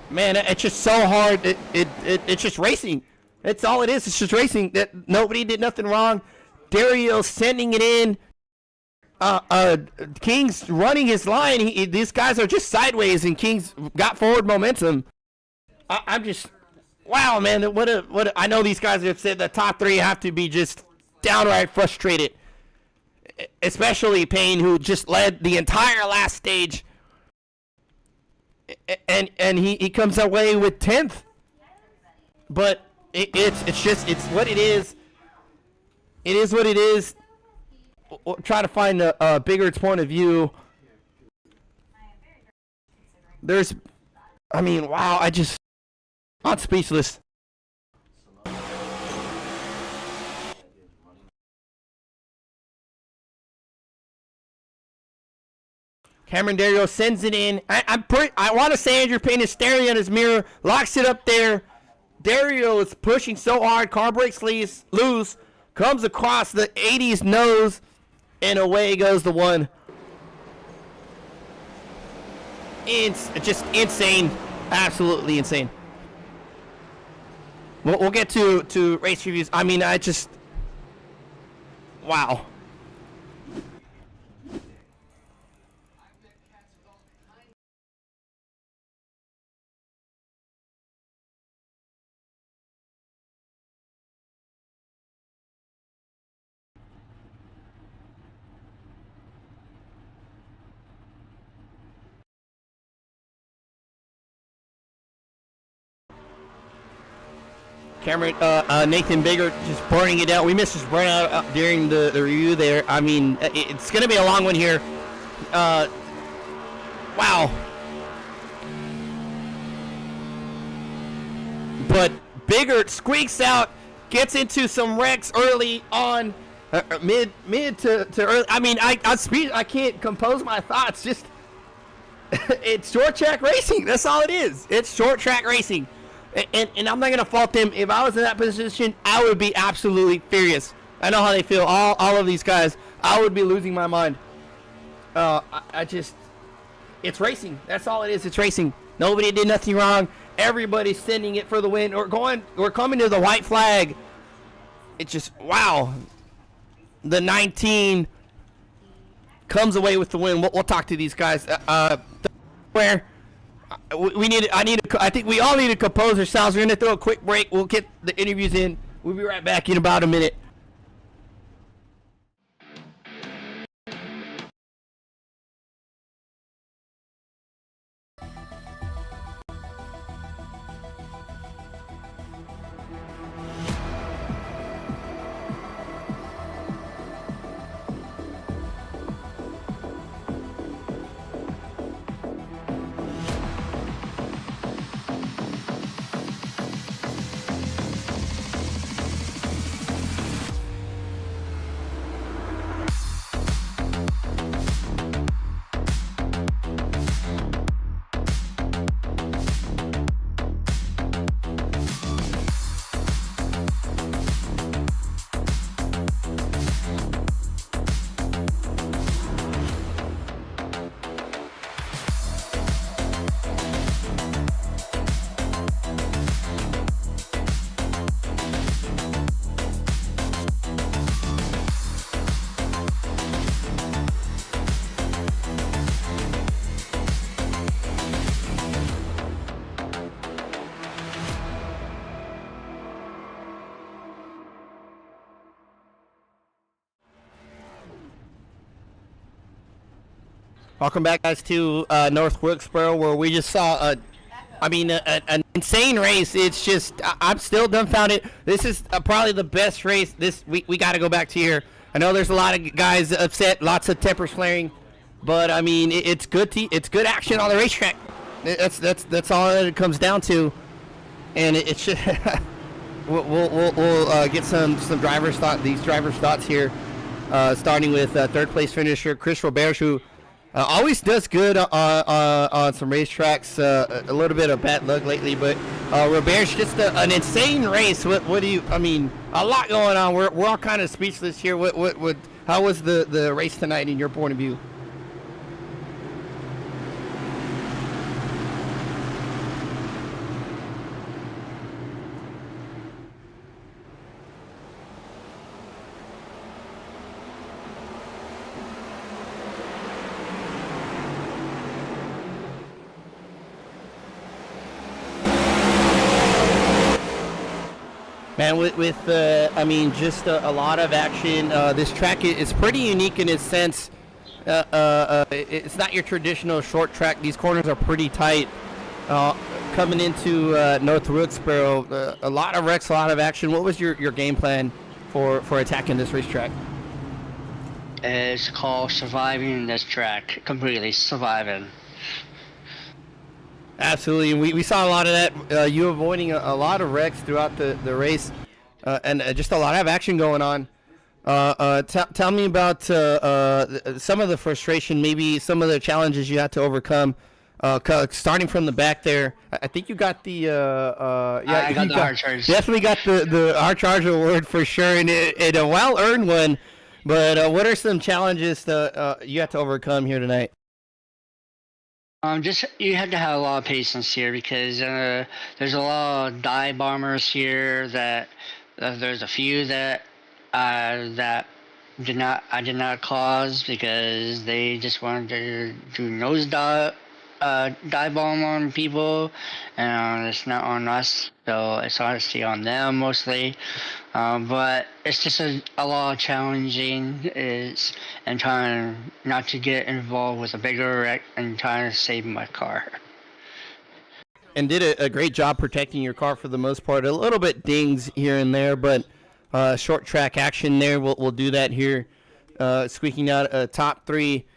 Man, it's just so hard. It's just racing. That's all it is. It's just racing. That nobody did nothing wrong. Dario sending it in. King's running his line. These guys are just sideways, and King's got forward momentum. I'm just, wow, man. What I know these guys have said the top three have to be just downright frustrated, especially Payne, who just led the entire last stage. And he comes away with 10th, but it's what it is. It is what it is. We'll try to find a bigger point of view. Wow, I'm speechless. Cameron Dario sends it in. I want to say Andrew Payne is staring at his mirror, locks it up there. Dario is pushing so hard, car brakes loose, comes across the 80's nose, and away goes the one. It's just insane, absolutely insane. We'll get to race reviews. I mean, wow. Cameron, Nathan Bigger just burning it out. We missed his burnout during the review there. I mean, it's going to be a long one here. Wow. But Bigger squeaks out, gets into some wrecks early on, mid to early. I mean, I can't compose my thoughts. Just it's short track racing. That's all it is. It's short track racing. And I'm not going to fault them. If I was in that position, I would be absolutely furious. I know how they feel. All of these guys. I would be losing my mind. It's racing. That's all it is. It's racing. Nobody did nothing wrong. Everybody's sending it for the win. We're coming to the white flag. It's just, wow. The 19 comes away with the win. We'll talk to these guys. Where? I think we all need to compose ourselves. We're going to throw a quick break. We'll get the interviews in. We'll be right back in about a minute. Welcome back, guys, to North Wilkesboro, where we just saw a insane race. It's just I'm still dumbfounded. This is probably the best race. We got to go back to here. I know there's a lot of guys upset, lots of tempers flaring, but I mean it's good. It's good action on the racetrack. That's all that it comes down to, and it should. we'll get some drivers' thought. These drivers' thoughts here, starting with third place finisher Chris Roberge, who always does good on some racetracks. A little bit of bad luck lately, but Roberge, just an insane race. What do you? I mean, a lot going on. We're all kind of speechless here. How was the race tonight in your point of view? Man, I mean, just a lot of action. This track is pretty unique in its sense. It's not your traditional short track. These corners are pretty tight. Coming into North Wilkesboro, a lot of wrecks, a lot of action. What was your game plan for attacking this racetrack? It's called surviving this track, completely surviving. Absolutely, and we saw a lot of that. You avoiding a lot of wrecks throughout the race, and just a lot of action going on. Tell me about some of the frustration, maybe some of the challenges you had to overcome. Starting from the back there, I think you got the I got the hard charge. Definitely got the hard charge award for sure, and a well-earned one. But what are some challenges you had to overcome here tonight? Just you have to have a lot of patience here because there's a lot of dive bombers here that there's a few that I did not cause because they just wanted to do nose dive bomb on people, and it's not on us, so it's honestly on them mostly. But it's just a lot of challenging and trying not to get involved with a bigger wreck and trying to save my car. And did a great job protecting your car for the most part. A little bit dings here and there, but short track action there. We'll do that here. Squeaking out a top three.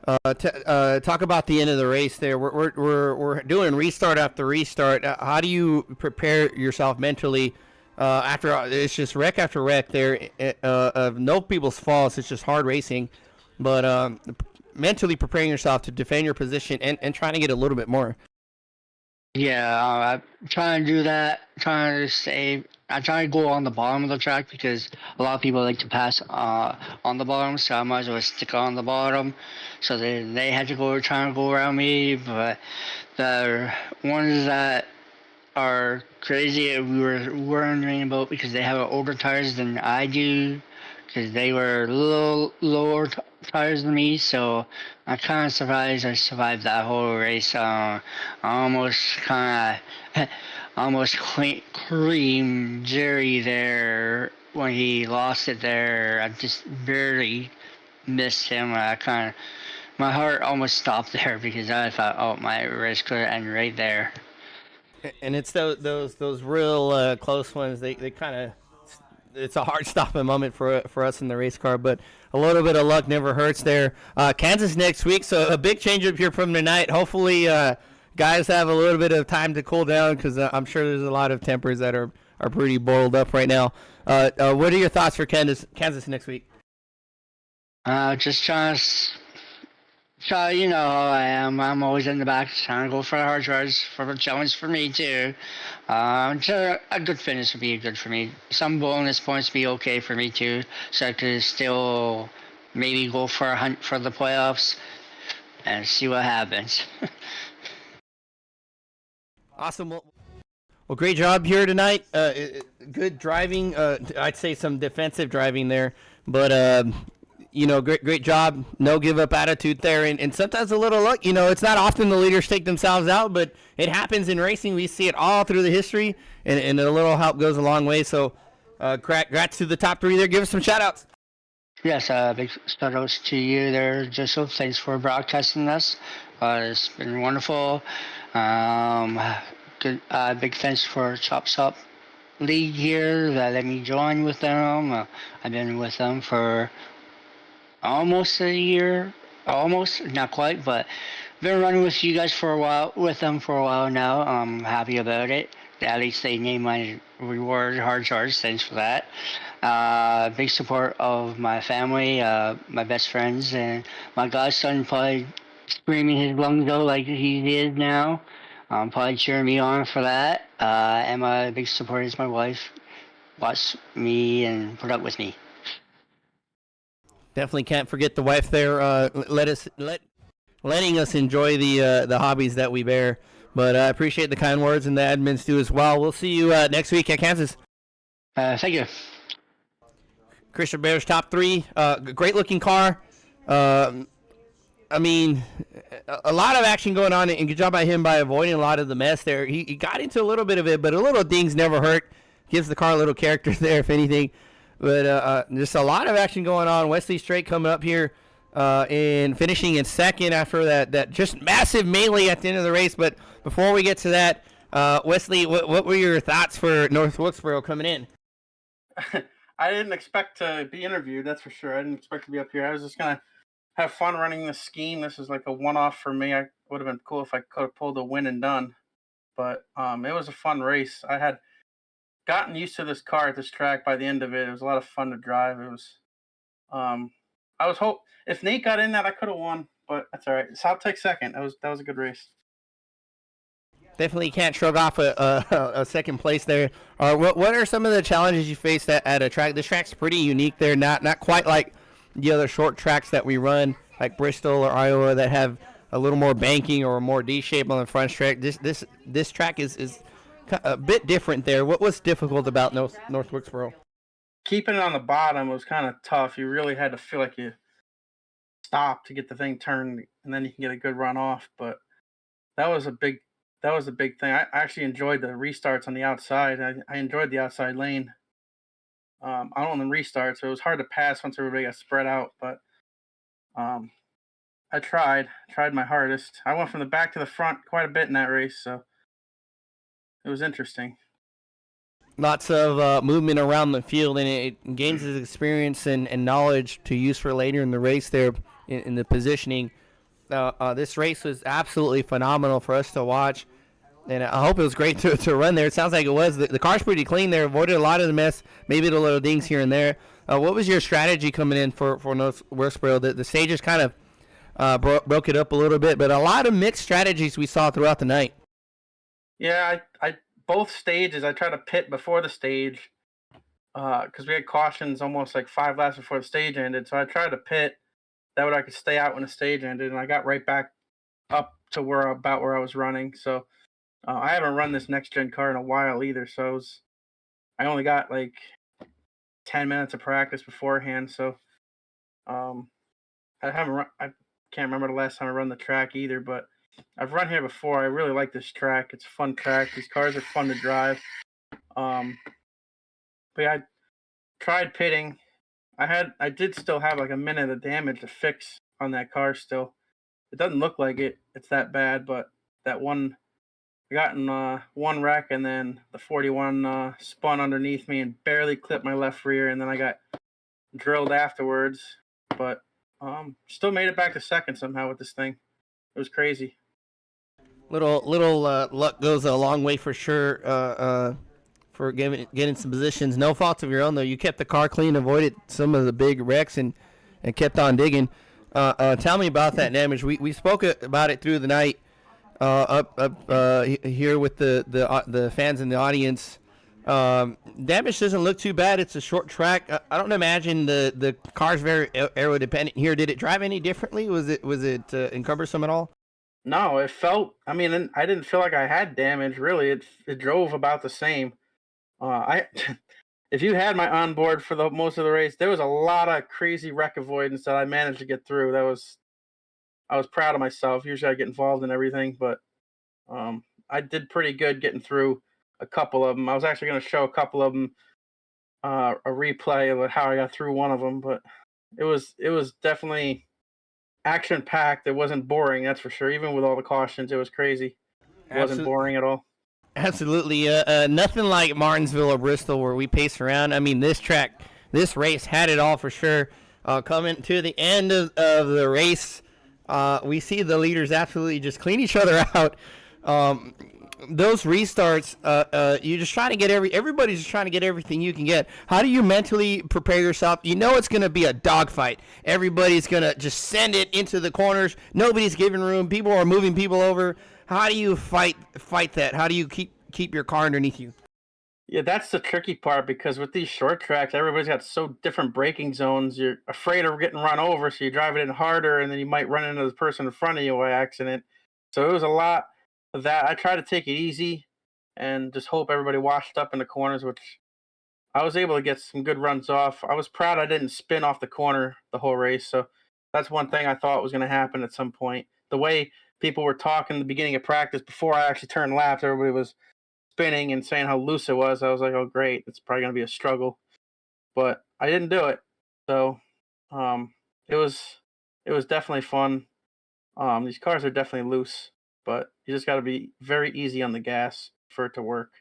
Talk about the end of the race there. We're doing restart after restart. How do you prepare yourself mentally after it's just wreck after wreck there? No people's faults. It's just hard racing, but mentally preparing yourself to defend your position and trying to get a little bit more. Yeah, I'm trying to do that. I try to go on the bottom of the track because a lot of people like to pass on the bottom, so I might as well stick on the bottom. So they had to trying to go around me, but the ones that are crazy we were wondering about because they have older tires than I do, because they were a little lower tires than me, so I kind of survived. I survived that whole race. I almost creamed Jerry there when he lost it there. I just barely missed him. My heart almost stopped there because I thought, oh, my race could end right there. And it's those real close ones. They kind of, it's a hard stopping moment for us in the race car, but a little bit of luck never hurts there. Kansas next week, so a big change up here from tonight. Hopefully guys have a little bit of time to cool down because I'm sure there's a lot of tempers that are pretty boiled up right now. What are your thoughts for Kansas next week? Just try, you know how I am. I'm always in the back trying to go for a hard charge for a challenge for me too. Just a good finish would be good for me. Some bonus points would be okay for me too, so I could still maybe go for a hunt for the playoffs and see what happens. Awesome. Well, great job here tonight. Good driving. I'd say some defensive driving there, but great job. No give up attitude there, and sometimes a little luck. It's not often the leaders take themselves out, but it happens in racing. We see it all through the history, and a little help goes a long way. So, congrats to the top three there. Give us some shout outs. Yes, big shout outs to you there, Joseph. Thanks for broadcasting us. It's been wonderful. good. Big thanks for ChopShop League here that let me join with them. I've been with them for almost a year, almost not quite, but been running with you guys for a while, with them for a while now. I'm happy about it. At least they named my reward hard charge. Thanks for that. Big support of my family, my best friends, and my godson probably screaming his lungs out like he is now. Probably cheering me on for that. And my big support is my wife. Watch me and put up with me. Definitely can't forget the wife there. Letting us enjoy the hobbies that we bear. But I appreciate the kind words, and the admins do as well. We'll see you next week at Kansas. Thank you. Christian Bear's top 3. Great looking car. I mean, a lot of action going on, and good job by him by avoiding a lot of the mess there. He got into a little bit of it, but a little dings never hurt. Gives the car a little character there, if anything. But just a lot of action going on. Wesley Straight coming up here and finishing in second after that just massive melee at the end of the race. But before we get to that, Wesley, what were your thoughts for North Wilkesboro coming in? I didn't expect to be interviewed, that's for sure. I didn't expect to be up here. I was just going to have fun running the scheme. This is like a one-off for me. I would have been cool if I could have pulled a win and done. But it was a fun race. I had gotten used to this car at this track by the end of it. It was a lot of fun to drive. It was I was if Nate got in that I could have won, but that's all right. So I'll take second. That was a good race. Definitely can't shrug off a second place there. What are some of the challenges you faced at a track? This track's pretty unique there, not quite like the other short tracks that we run, like Bristol or Iowa, that have a little more banking or a more D shape on the front track. This track is a bit different there. What was difficult about North Wilkesboro? Keeping it on the bottom was kind of tough. You really had to feel like you stopped to get the thing turned, and then you can get a good run off. But that was a big thing. I actually enjoyed the restarts on the outside. I enjoyed the outside lane. I don't know the restarts, so it was hard to pass once everybody got spread out. But I tried my hardest. I went from the back to the front quite a bit in that race, so it was interesting. Lots of movement around the field, and it gains his experience and knowledge to use for later in the race there in the positioning. This race was absolutely phenomenal for us to watch, and I hope it was great to run there. It sounds like it was. The car's pretty clean there, avoided a lot of the mess, maybe the little dings here and there. What was your strategy coming in for North Wilkesboro? The stages kind of broke it up a little bit, but a lot of mixed strategies we saw throughout the night. Yeah, I both stages, I tried to pit before the stage because we had cautions almost like 5 laps before the stage ended. So I tried to pit. That way I could stay out when the stage ended, and I got right back up to where I was running. So I haven't run this NextGen car in a while either. So I only got like 10 minutes of practice beforehand. So I can't remember the last time I run the track either, but I've run here before. I really like this track. It's a fun track. These cars are fun to drive. But yeah, I tried pitting. I did still have like a minute of damage to fix on that car still. It doesn't look like it's that bad, but that one, I got in one wreck, and then the 41 spun underneath me and barely clipped my left rear, and then I got drilled afterwards. But still made it back to second somehow with this thing. It was crazy. Little luck goes a long way for sure. For getting some positions. No fault of your own, though. You kept the car clean, avoided some of the big wrecks, and kept on digging. Tell me about that damage. We spoke about it through the night up here with the fans in the audience. Damage doesn't look too bad. It's a short track. I don't imagine the car's very aero dependent here. Did it drive any differently? Was it encumbersome at all? No, it felt. I mean, I didn't feel like I had damage. Really, it drove about the same. If you had my onboard for most of the race, there was a lot of crazy wreck avoidance that I managed to get through. I was proud of myself. Usually I get involved in everything, but I did pretty good getting through a couple of them. I was actually going to show a couple of them a replay of how I got through one of them, but it was definitely action packed. It wasn't boring, that's for sure. Even with all the cautions, it was crazy. It wasn't boring at all. Absolutely. Nothing like Martinsville or Bristol where we pace around. I mean, this race had it all for sure. Coming to the end of the race, we see the leaders absolutely just clean each other out. Um, those restarts, you just trying to get everybody's just trying to get everything you can get. How do you mentally prepare yourself? You know it's going to be a dogfight. Everybody's going to just send it into the corners. Nobody's giving room. People are moving people over. How do you fight that? How do you keep your car underneath you? Yeah, that's the tricky part because with these short tracks, everybody's got so different braking zones. You're afraid of getting run over, so you drive it in harder, and then you might run into the person in front of you by accident. So it was a lot of that. I try to take it easy and just hope everybody washed up in the corners, which I was able to get some good runs off. I was proud I didn't spin off the corner the whole race, so that's one thing I thought was going to happen at some point. The way people were talking at the beginning of practice before I actually turned laps, everybody was spinning and saying how loose it was. I was like, oh great, it's probably gonna be a struggle. But I didn't do it. So um it was definitely fun. These cars are definitely loose, but you just gotta be very easy on the gas for it to work.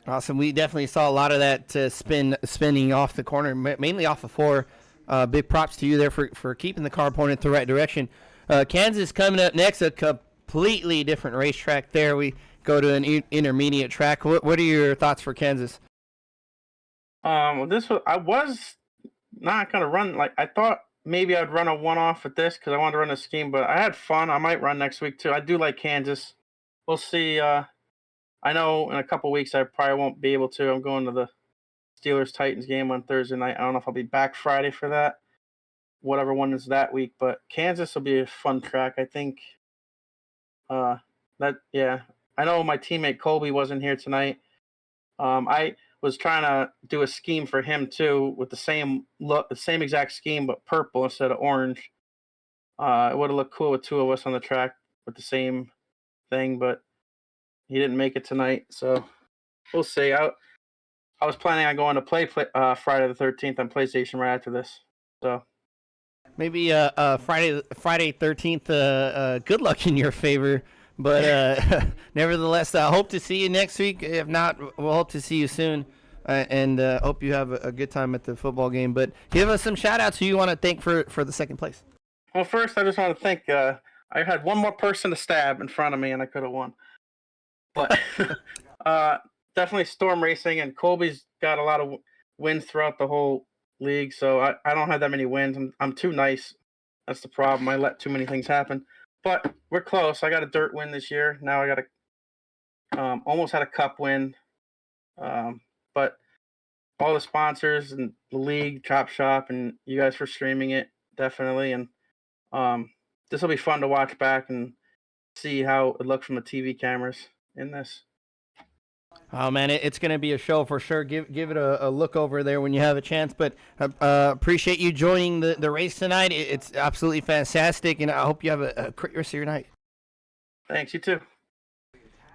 Awesome. We definitely saw a lot of that spinning off the corner, mainly off of four. Big props to you there for keeping the car pointed the right direction. Kansas coming up next, a completely different racetrack there. We go to an intermediate track. What are your thoughts for Kansas? I was not gonna run, like I thought maybe I'd run a one off with this because I wanted to run a scheme, but I had fun. I might run next week too. I do like Kansas. We'll see. I know in a couple weeks I probably won't be able to. I'm going to the Steelers Titans game on Thursday night. I don't know if I'll be back Friday for that. Whatever one is that week, but Kansas will be a fun track. I think. That yeah. I know my teammate Colby wasn't here tonight. I was trying to do a scheme for him too with the same look, the same exact scheme, but purple instead of orange. It would have looked cool with two of us on the track with the same thing, but he didn't make it tonight, so we'll see. I was planning on going to play Friday the 13th on PlayStation right after this. So Maybe Friday 13th. Good luck in your favor. But nevertheless, I hope to see you next week. If not, we'll hope to see you soon. And hope you have a good time at the football game. But give us some shout outs who you want to thank for the second place. well, first I just want to thank. I had one more person to stab in front of me, and I could have won. But definitely Storm Racing, and Colby's got a lot of wins throughout the whole league, so I don't have that many wins. I'm too nice. That's the problem. I let too many things happen. But we're close. I got a dirt win this year. Now I got a almost had a cup win. But all the sponsors and the league, ChopShop, and you guys for streaming it, definitely. And this will be fun to watch back and see how it looked from the TV cameras in this. Oh man, it's going to be a show for sure. Give it a look over there when you have a chance. But appreciate you joining the race tonight. It's absolutely fantastic, and I hope you have a great rest of your night. Thanks, you too.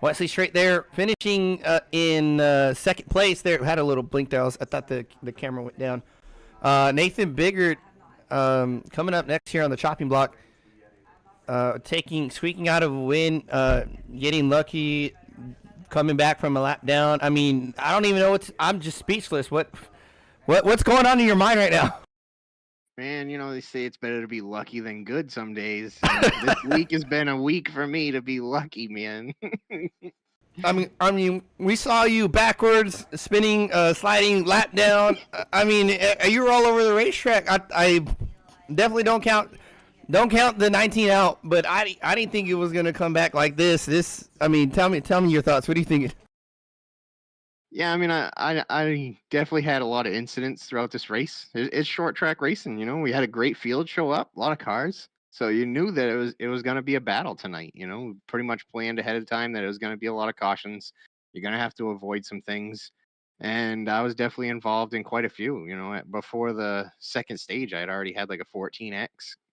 Wesley Straight there, finishing in second place. There had a little blink there. I thought the camera went down. Nathan Biggert coming up next here on the chopping block, squeaking out of a win, getting lucky. Coming back from a lap down. I mean, I don't even know I'm just speechless. What's going on in your mind right now? Man, they say it's better to be lucky than good some days. This week has been a week for me to be lucky, man. I mean, we saw you backwards, spinning, sliding, lap down. I mean, you were all over the racetrack. I definitely don't count the 19 out, but I didn't think it was gonna come back like this. I mean, tell me your thoughts. What do you think? Yeah, I mean, I definitely had a lot of incidents throughout this race. It's short track racing, We had a great field show up, a lot of cars, so you knew that it was gonna be a battle tonight. Pretty much planned ahead of time that it was gonna be a lot of cautions. You're gonna have to avoid some things, and I was definitely involved in quite a few. Before the second stage, I had already had like a 14x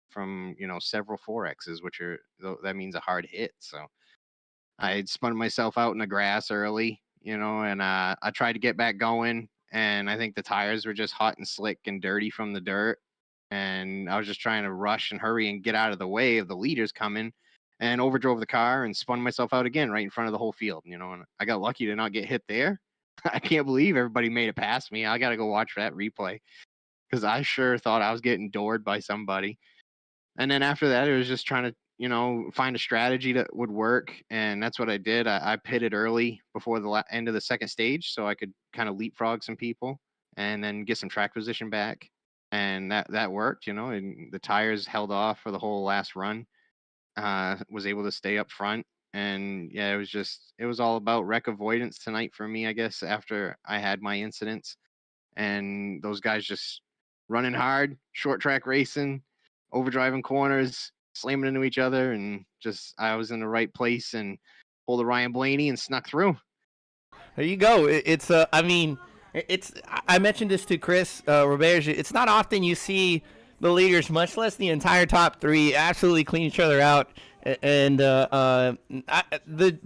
from several 4x's, that means a hard hit. So I had spun myself out in the grass early, and I tried to get back going, and I think the tires were just hot and slick and dirty from the dirt, and I was just trying to rush and hurry and get out of the way of the leaders coming, and overdrove the car and spun myself out again right in front of the whole field. And I got lucky to not get hit there. I can't believe everybody made it past me. I got to go watch that replay because I sure thought I was getting doored by somebody. And then after that, it was just trying to, find a strategy that would work. And that's what I did. I pitted early before the end of the second stage so I could kind of leapfrog some people and then get some track position back. And that worked, and the tires held off for the whole last run. Was able to stay up front. And yeah, it was all about wreck avoidance tonight for me, I guess, after I had my incidents. And those guys just running hard, short track racing, overdriving corners, slamming into each other, and just I was in the right place and pulled a Ryan Blaney and snuck through. There you go. It's I mean, it's I mentioned this to Chris Roberge. It's not often you see the leaders, much less the entire top three, absolutely clean each other out. And I wouldn't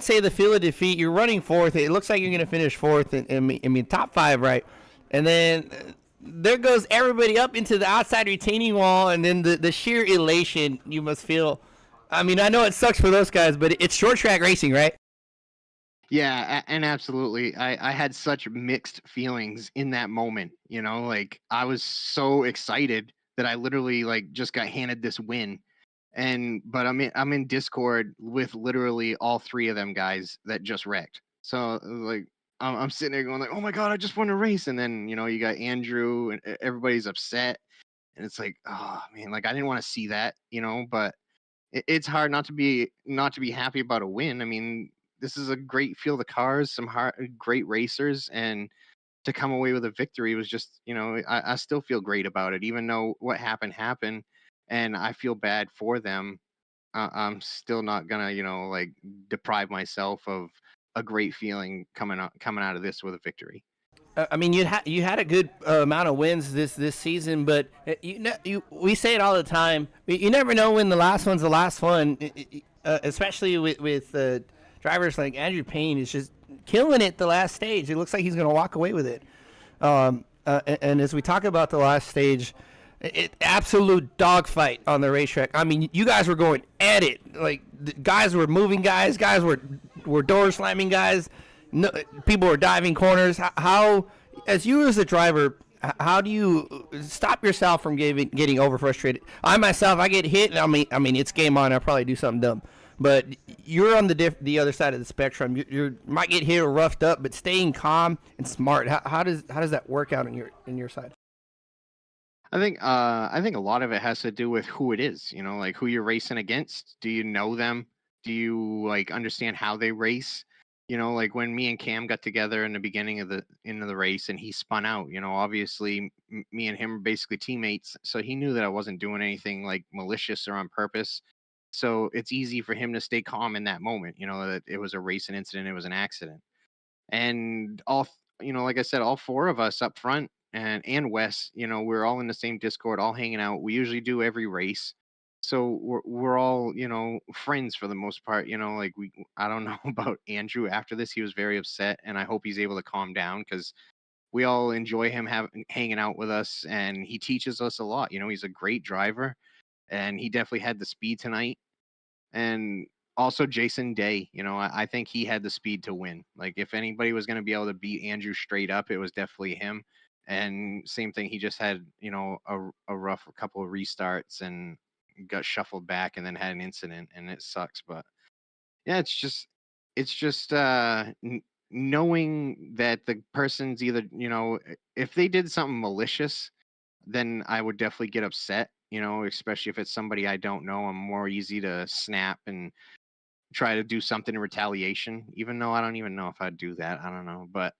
say the feel of defeat. You're running fourth. It looks like you're going to finish fourth. I mean, top five, right? And then there goes everybody up into the outside retaining wall, and then the sheer elation you must feel. I mean, I know it sucks for those guys, but it's short track racing, right? Yeah, and absolutely. I had such mixed feelings in that moment, like I was so excited that I literally like just got handed this win. But I'm in Discord with literally all three of them guys that just wrecked. So like I'm sitting there going like, "Oh my god, I just won a race." And then, you got Andrew and everybody's upset. And it's like, "Oh, man, like I didn't want to see that, but it's hard not to be happy about a win. I mean, this is a great field of cars, some great racers, and to come away with a victory was just, I still feel great about it, even though what happened, and I feel bad for them. I'm still not gonna, like deprive myself of a great feeling coming out of this with a victory. I mean, you had a good amount of wins this season, but we say it all the time. You never know when the last one's the last one, especially with drivers like Andrew Payne is just killing it the last stage. It looks like he's going to walk away with it. And as we talk about the last stage, absolute dogfight on the racetrack. I mean, you guys were going at it. Like guys were moving guys were door slamming guys. No, people were diving corners. How, as you as a driver, how do you stop yourself from getting over frustrated? I myself, I get hit, and I mean, it's game on. I'll probably do something dumb. But you're on the other side of the spectrum. You might get hit or roughed up, but staying calm and smart. How does that work out in your side? I think a lot of it has to do with who it is, like who you're racing against. Do you know them? Do you like understand how they race? Like when me and Cam got together in the beginning of the race and he spun out, obviously me and him are basically teammates. So he knew that I wasn't doing anything like malicious or on purpose. So it's easy for him to stay calm in that moment, that it was a racing incident, it was an accident. And like I said, all four of us up front and Wes, we're all in the same Discord, all hanging out. We usually do every race. So we're all, friends for the most part, like I don't know about Andrew after this. He was very upset, and I hope he's able to calm down because we all enjoy him hanging out with us, and he teaches us a lot. He's a great driver, and he definitely had the speed tonight. And also Jason Day, I think he had the speed to win. Like if anybody was going to be able to beat Andrew straight up, it was definitely him. And same thing, he just had, a rough couple of restarts and got shuffled back and then had an incident, and it sucks. But yeah, it's just knowing that the person's either, if they did something malicious, then I would definitely get upset, especially if it's somebody I don't know. I'm more easy to snap and try to do something in retaliation, even though I don't even know if I'd do that. I don't know. But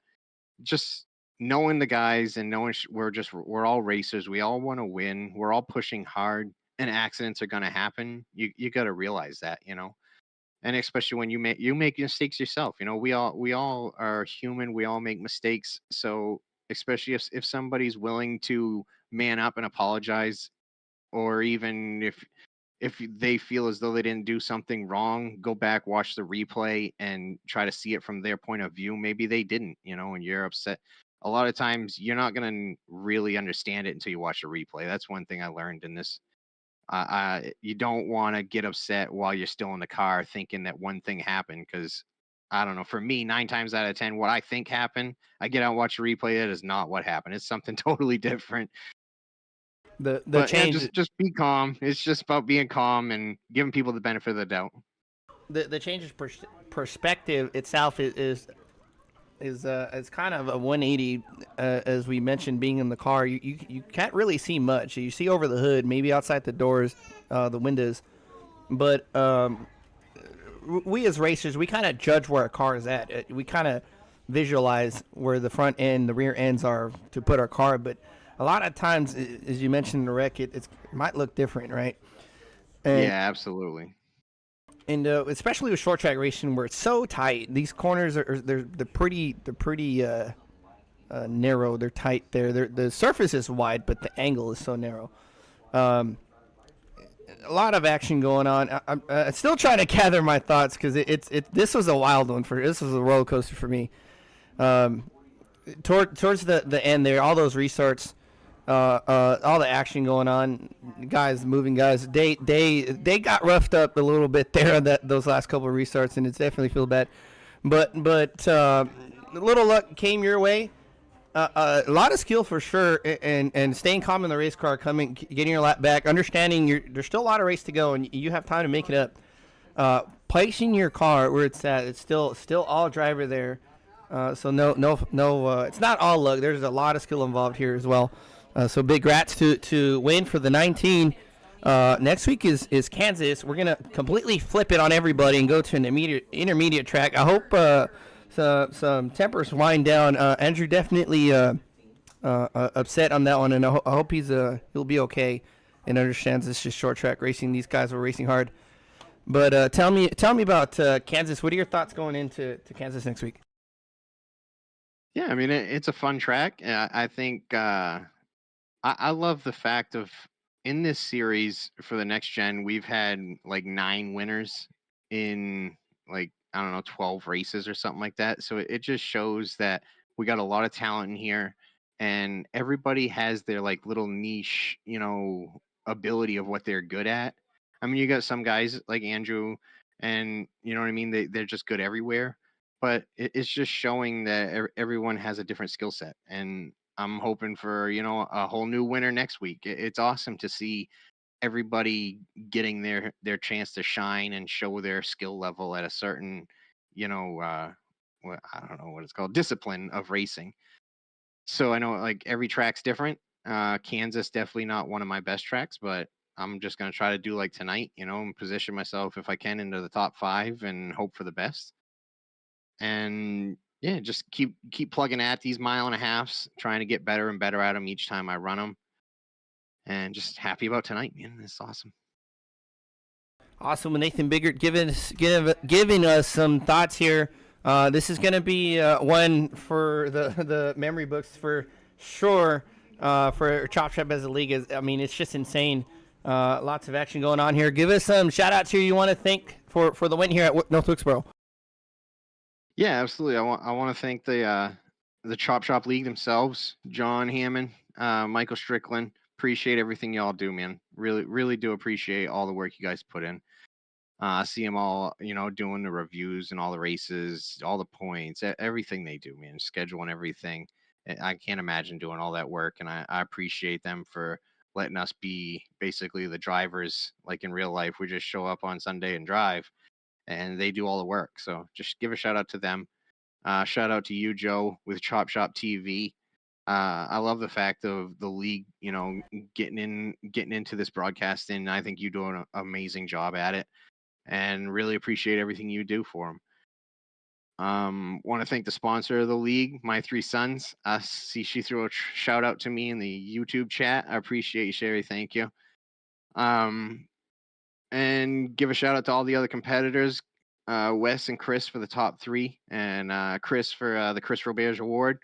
just knowing the guys and knowing we're all racers. We all want to win. We're all pushing hard, and accidents are going to happen. You got to realize that, and especially when you make mistakes yourself. We all are human. We all make mistakes. So especially if somebody's willing to man up and apologize, or even if they feel as though they didn't do something wrong, go back, watch the replay, and try to see it from their point of view. Maybe they didn't, and you're upset. A lot of times you're not going to really understand it until you watch the replay. That's one thing I learned in this You don't want to get upset while you're still in the car thinking that one thing happened, because I don't know. For me, 9 times out of 10, what I think happened, I get out and watch a replay. That is not what happened. It's something totally different. The But yeah, change just be calm. It's just about being calm and giving people the benefit of the doubt. the change of perspective itself is kind of a 180, as we mentioned, being in the car. You can't really see much. You see over the hood, maybe outside the doors, the windows, but we as racers, we kind of judge where a car is at. We kind of visualize where the front end, the rear ends are to put our car, but a lot of times, as you mentioned in the wreck, it might look different, right? And, yeah, absolutely. And especially with short track racing, where it's so tight, these corners they're pretty narrow. They're tight. The surface is wide, but the angle is so narrow. A lot of action going on. I'm still trying to gather my thoughts, because this was a wild one. This was a roller coaster for me. Towards the end there, all those restarts, all the action going on, guys moving, guys. They got roughed up a little bit there on those last couple of restarts, and it's definitely feel bad. But a little luck came your way. A lot of skill for sure, and staying calm in the race car, getting your lap back, understanding there's still a lot of race to go, and you have time to make it up. Placing your car where it's at, it's still all driver there. So no, it's not all luck. There's a lot of skill involved here as well. So big grats to Wayne for the 19. Next week is Kansas. We're gonna completely flip it on everybody and go to an intermediate track. I hope some tempers wind down. Andrew definitely upset on that one, and I hope he'll be okay and understands it's just short track racing. These guys were racing hard. But tell me about Kansas. What are your thoughts going into Kansas next week? Yeah, I mean, it's a fun track. I think I love the fact of, in this series for the next gen, we've had like 9 winners in, like, I don't know, 12 races or something like that. So it just shows that we got a lot of talent in here, and everybody has their like little niche, ability of what they're good at. I mean, you got some guys like Andrew, and you know what I mean? They're just good everywhere. But it's just showing that everyone has a different skill set, and I'm hoping for a whole new winner next week. It's awesome to see everybody getting their chance to shine and show their skill level at a certain, I don't know what it's called, discipline of racing. So I know like every track's different. Kansas definitely not one of my best tracks, but I'm just gonna try to do like tonight, and position myself if I can into the top 5 and hope for the best. And yeah, just keep plugging at these 1.5 miles, trying to get better and better at them each time I run them, and just happy about tonight, man. It's awesome. Awesome. With Nathan Biggert giving us some thoughts here. This is going to be one for the memory books for sure, for ChopShop as a league. I mean, it's just insane. Lots of action going on here. Give us some shout outs here you want to thank for the win here at North Wilkesboro. Yeah, absolutely. I want to thank the ChopShop League themselves, John Hammond, Michael Strickland. Appreciate everything y'all do, man. Really, really do appreciate all the work you guys put in. I see them all, doing the reviews and all the races, all the points, everything they do, man, scheduling everything. I can't imagine doing all that work, and I appreciate them for letting us be basically the drivers. Like in real life, we just show up on Sunday and drive, and they do all the work. So just give a shout out to them. Shout out to you, Joe, with ChopShop TV. I love the fact of the league, getting into this broadcasting. I think you do an amazing job at it, and really appreciate everything you do for them. Want to thank the sponsor of the league, MyThreeSons. I see she threw a shout out to me in the YouTube chat. I appreciate you, Sherry. Thank you. And give a shout out to all the other competitors, Wes and Chris for the top 3, and Chris for the Chris Roberge Award.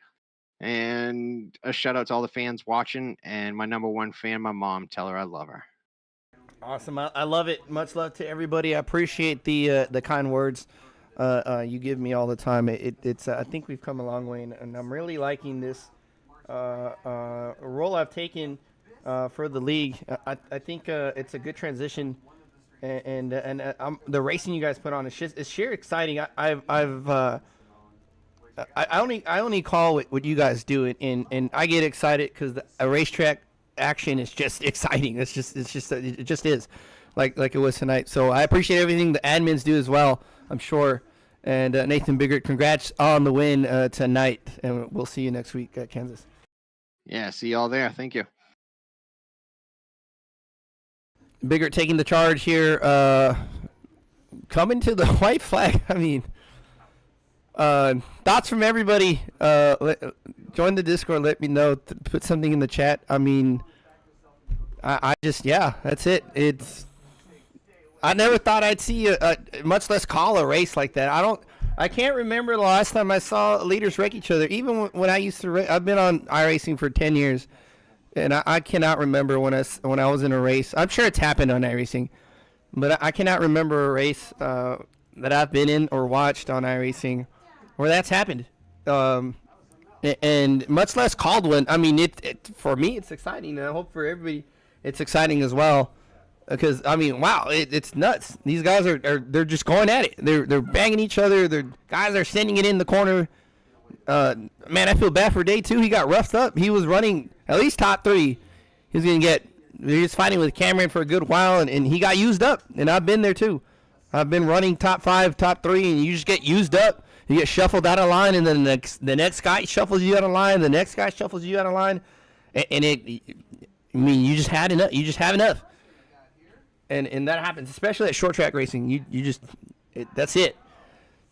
And a shout out to all the fans watching, and my number 1 fan, my mom. Tell her I love her. Awesome. I love it. Much love to everybody. I appreciate the kind words you give me all the time. It's I think we've come a long way, and I'm really liking this role I've taken for the league. I think it's a good transition, and the racing you guys put on it's sheer exciting. I only call what you guys do, and I get excited because a racetrack action is just exciting. It just is, like it was tonight. So I appreciate everything the admins do as well, I'm sure. And Nathan Biggert, congrats on the win tonight, and we'll see you next week at Kansas. Yeah, see y'all there. Thank you. Biggert taking the charge here, coming to the white flag. I mean, thoughts from everybody. Join the Discord. Let me know. Put something in the chat. I mean, I just, yeah, that's it. I never thought I'd see much less call a race like that. I can't remember the last time I saw leaders wreck each other. Even when I used to I've been on iRacing for 10 years, and I cannot remember when I was in a race. I'm sure it's happened on iRacing, but I cannot remember a race that I've been in or watched on iRacing where that's happened. And much less called one. I mean, for me, it's exciting. And I hope for everybody it's exciting as well. Because, I mean, wow, it's nuts. These guys they're just going at it. They're banging each other. Guys are sending it in the corner. Man, I feel bad for day 2. He got roughed up. He was running at least top 3. He was fighting with Cameron for a good while, and he got used up. And I've been there too. I've been running top 5, top 3, and you just get used up. You get shuffled out of line, and then the next guy shuffles you out of line. The next guy shuffles you out of line, and I mean, you just had enough. You just have enough. And that happens, especially at short track racing. You just that's it.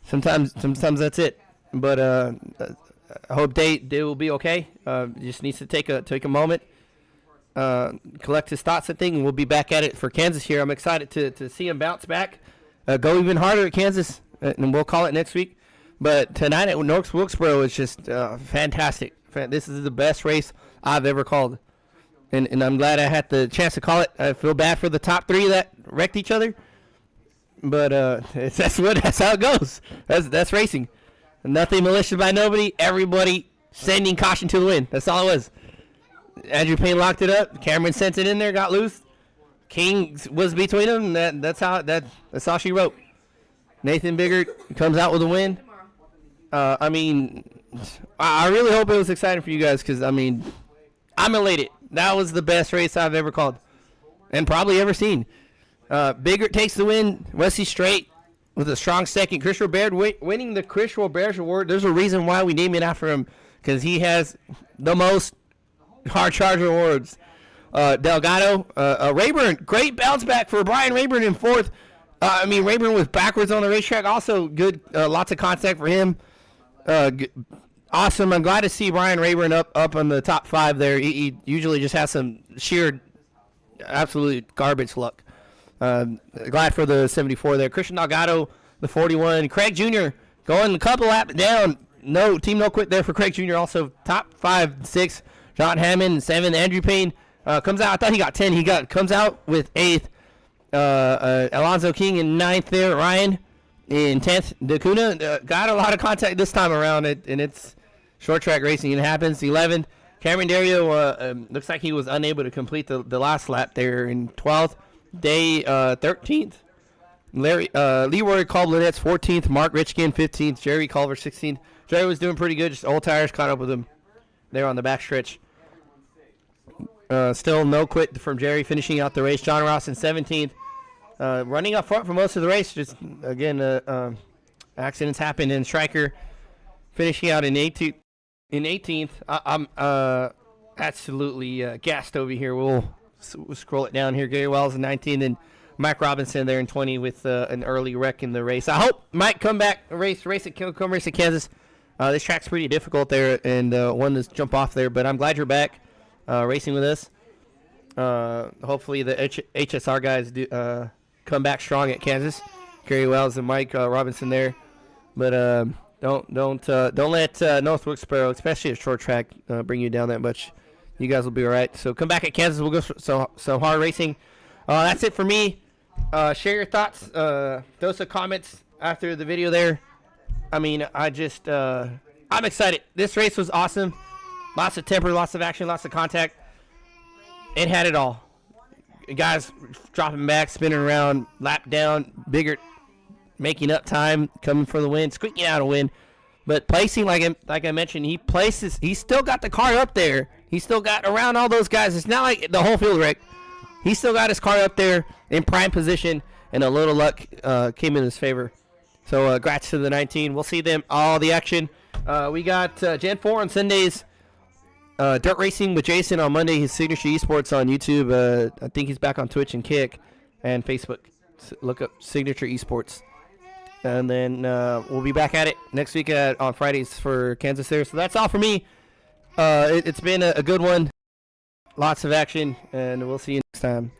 Sometimes that's it. But I hope Day will be okay. Just needs to take a moment, collect his thoughts and things, and we'll be back at it for Kansas here. I'm excited to see him bounce back, go even harder at Kansas, and we'll call it next week. But tonight at North Wilkesboro is just fantastic. This is the best race I've ever called. And I'm glad I had the chance to call it. I feel bad for the top 3 that wrecked each other, but that's how it goes. That's racing. Nothing malicious by nobody. Everybody sending caution to the wind. That's all it was. Andrew Payne locked it up. Cameron sent it in there, got loose. King was between them. That's all she wrote. Nathan Biggert comes out with a win. I mean, I really hope it was exciting for you guys because, I mean, I'm elated. That was the best race I've ever called and probably ever seen. Biggert takes the win. Wesley Straight with a strong second. Chris Robert winning the Chris Robert Award. There's a reason why we name it after him because he has the most hard charger awards. Delgado, Rayburn, great bounce back for Brian Rayburn in 4th. I mean, Rayburn was backwards on the racetrack. Also good, lots of contact for him. Awesome. I'm glad to see Brian Rayburn up on the top 5 there. He usually just has some sheer, absolute garbage luck. Glad for the 74 there. Christian Delgado, the 41. Craig Jr. going a couple laps down. No quit there for Craig Jr. Also top 5, 6. John Hammond, 7. Andrew Payne comes out. I thought he got 10. Comes out with 8th. Alonzo King in 9th there. Ryan in 10th. Dacuna got a lot of contact this time around, and it's short track racing. It happens. 11th. Cameron Dario looks like he was unable to complete the last lap there in 12th. Day 13th. Leroy Colblinette's 14th. Mark Richkin 15th. Jerry Culver 16th. Jerry was doing pretty good. Just old tires caught up with him there on the back stretch. Still no quit from Jerry finishing out the race. John Ross in 17th. Running up front for most of the race. Just, again, accidents happen. And Stryker finishing out in 18th. I'm absolutely gassed over here. We'll scroll it down here. Gary Wells in 19th. And Mike Robinson there in 20 with an early wreck in the race. I hope Mike come back, race at Kansas. This track's pretty difficult there, and one to jump off there. But I'm glad you're back racing with us. Hopefully the HSR guys do come back strong at Kansas. Gary Wells and Mike Robinson there. But don't let North Wilkesboro, especially a short track, bring you down that much. You guys will be all right. So come back at Kansas. We'll go so hard racing. That's it for me. Share your thoughts. Those are comments after the video there. I mean, I'm excited. This race was awesome. Lots of temper, lots of action, lots of contact. It had it all. Guys dropping back, spinning around, lap down, bigger, making up time, coming for the win, squeaking out a win. But placing, like I mentioned, he places. He's still got the car up there. He's still got around all those guys. It's not like the whole field wreck. He still got his car up there in prime position, and a little luck came in his favor. So, congrats to the 19. We'll see them all the action. We got Gen 4 on Sundays. Dirt Racing with Jason on Monday. His Signature Esports on YouTube. I think he's back on Twitch and Kick and Facebook. Look up Signature Esports. And then we'll be back at it next week on Fridays for Kansas there. So that's all for me. It's been a good one. Lots of action, and we'll see you next time.